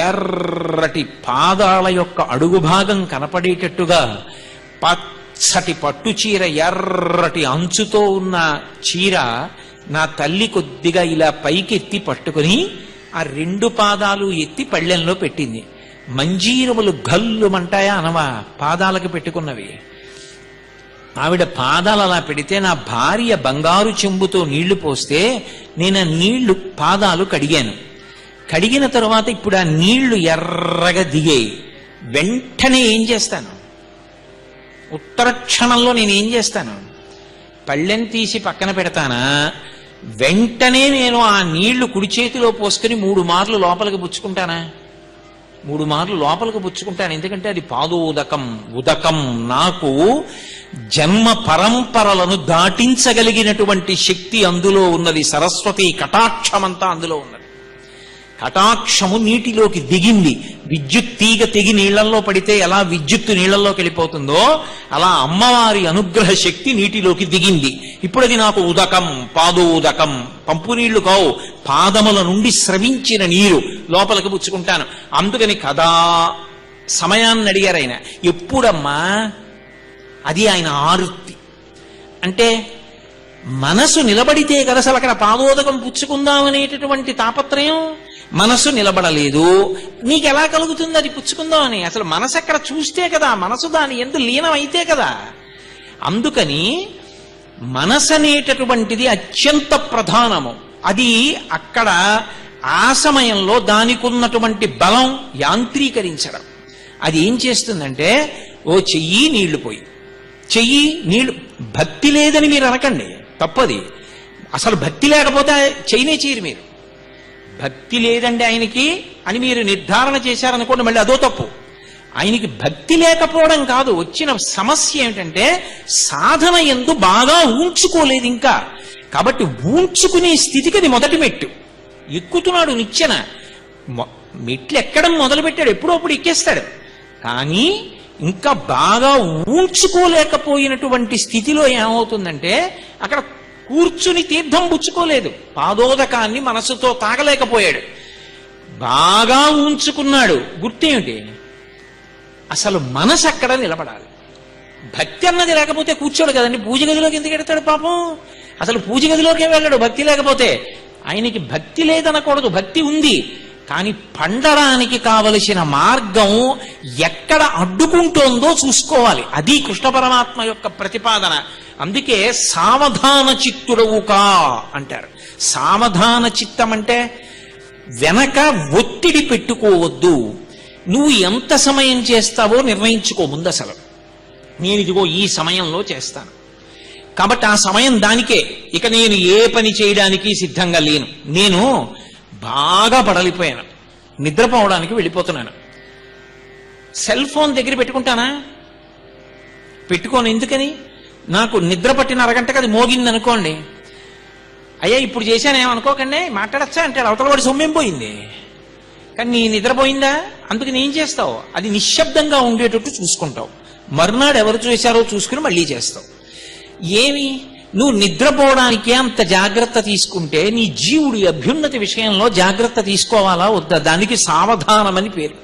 S2: ఎర్రటి పాదాల యొక్క అడుగు భాగం కనపడేటట్టుగా పచ్చటి పట్టు చీర, ఎర్రటి అంచుతో ఉన్న చీర నా తల్లి కొద్దిగా ఇలా పైకెత్తి పట్టుకుని ఆ రెండు పాదాలు ఎత్తి పళ్ళెంలో పెట్టింది. మంజీరములు గల్లుమంటాయా అనవా పాదాలకు పెట్టుకున్నవి. ఆవిడ పాదాలు అలా పెడితే నా భార్య బంగారు చెంబుతో నీళ్లు పోస్తే నేను ఆ నీళ్లు పాదాలు కడిగాను. కడిగిన తరువాత ఇప్పుడు ఆ నీళ్లు ఎర్రగా దిగాయి. వెంటనే ఏం చేస్తాను? ఉత్తర క్షణంలో నేనేం చేస్తాను? పళ్ళెం తీసి పక్కన పెడతానా? వెంటనే నేను ఆ నీళ్లు కుడి చేతిలో పోసుకుని 3 మార్లు లోపలికి పుచ్చుకుంటానా? 3 మార్లు లోపలికి పుచ్చుకుంటాను. ఎందుకంటే అది పాదోదకం, ఉదకం. నాకు జన్మ పరంపరలను దాటించగలిగినటువంటి శక్తి అందులో ఉన్నది. సరస్వతి కటాక్షమంతా అందులో ఉన్నది. కటాక్షము నీటిలోకి దిగింది. విద్యుత్ తీగ తెగి నీళ్లలో పడితే ఎలా విద్యుత్తు నీళ్లలోకి వెళ్ళిపోతుందో అలా అమ్మవారి అనుగ్రహ శక్తి నీటిలోకి దిగింది. ఇప్పుడు అది నాకు ఉదకం, పాదోదకం. పంపు నీళ్లు కావు, పాదముల నుండి స్రవించిన నీరు లోపలికి పుచ్చుకుంటాను. అందుకని కదా సమయాన్ని అడిగారు ఆయన. ఎప్పుడమ్మా? అది ఆయన ఆరుతి. అంటే మనసు నిలబడితే కదా అసలు అక్కడ పాదోదకం పుచ్చుకుందామనేటటువంటి తాపత్రయం. మనసు నిలబడలేదు, నీకెలా కలుగుతుంది అది పుచ్చుకుందామని? అసలు మనసు ఎక్కడ చూస్తే కదా, మనసు దాని ఎందు లీనమైతే కదా. అందుకని మనసు అనేటటువంటిది అత్యంత ప్రధానము. అది అక్కడ ఆ సమయంలో దానికి ఉన్నటువంటి బలం యాంత్రీకరించడం. అది ఏం చేస్తుందంటే, ఓ చెయ్యి నీళ్లు పోయి, చెయ్యి నీళ్లు. భక్తి లేదని మీరు అనకండి, తప్పది. అసలు భక్తి లేకపోతే చెయ్యనే చేయరు మీరు. భక్తి లేదండి ఆయనకి అని మీరు నిర్ధారణ చేశారనుకోండి, మళ్ళీ అదో తప్పు. ఆయనకి భక్తి లేకపోవడం కాదు, వచ్చిన సమస్య ఏమిటంటే సాధన యందు బాగా ఊంచుకోలేదు ఇంకా. కాబట్టి ఊంచుకునే స్థితికి అది మొదటి మెట్టు. ఎక్కుతున్నాడు నిచ్చెన, మెట్లు ఎక్కడం మొదలుపెట్టాడు, ఎప్పుడో అప్పుడు ఎక్కేస్తాడు. కానీ ఇంకా బాగా ఊంచుకోలేకపోయినటువంటి స్థితిలో ఏమవుతుందంటే అక్కడ కూర్చుని తీర్థం పుచ్చుకోలేదు, పాదోదకాన్ని మనసుతో తాగలేకపోయాడు. బాగా ఊంచుకున్నాడు. గుర్తేమిటి? అసలు మనసు అక్కడ నిలబడాలి. భక్తి అన్నది లేకపోతే కూర్చోడు కదండి. పూజ గదిలోకి ఎందుకు ఎడతాడు పాపం? అసలు పూజ గదిలోకే వెళ్ళాడు భక్తి లేకపోతే. ఆయనకి భక్తి లేదనకూడదు, భక్తి ఉంది. కానీ పండడానికి కావలసిన మార్గం ఎక్కడ అడ్డుకుంటోందో చూసుకోవాలి. అది కృష్ణ పరమాత్మ యొక్క ప్రతిపాదన. అందుకే సావధాన చిత్తుడవు కా అంటారు. సావధాన చిత్తం అంటే వెనక ఒత్తిడి పెట్టుకోవద్దు. నువ్వు ఎంత సమయం చేస్తావో నిర్ణయించుకో ముందు. అసలు నేను ఇదిగో ఈ సమయంలో చేస్తాను, కాబట్టి ఆ సమయం దానికే. ఇక నేను ఏ పని చేయడానికి సిద్ధంగా లేను. నేను బాగా పడలిపోయాను, నిద్రపోవడానికి వెళ్ళిపోతున్నాను. సెల్ ఫోన్ దగ్గర పెట్టుకుంటానా? పెట్టుకోను. ఎందుకని? నాకు నిద్ర పట్టిన అరగంటకి అది మోగింది అనుకోండి, అయ్యా ఇప్పుడు చేశానేమనుకోకండి, మాట్లాడచ్చా అంటే అవతల వాడి సొమ్మేం పోయింది. కానీ నీ నిద్రపోయిందా? అందుకని ఏం చేస్తావు? అది నిశ్శబ్దంగా ఉండేటట్టు చూసుకుంటావు. మరునాడు ఎవరు చేశారో చూసుకుని మళ్ళీ చేస్తావు. ఏమి నువ్వు నిద్రపోవడానికి అంత జాగ్రత్త తీసుకుంటే నీ జీవుడి అభ్యున్నతి విషయంలో జాగ్రత్త తీసుకోవాలా వద్దా? దానికి సావధానమని పేరు.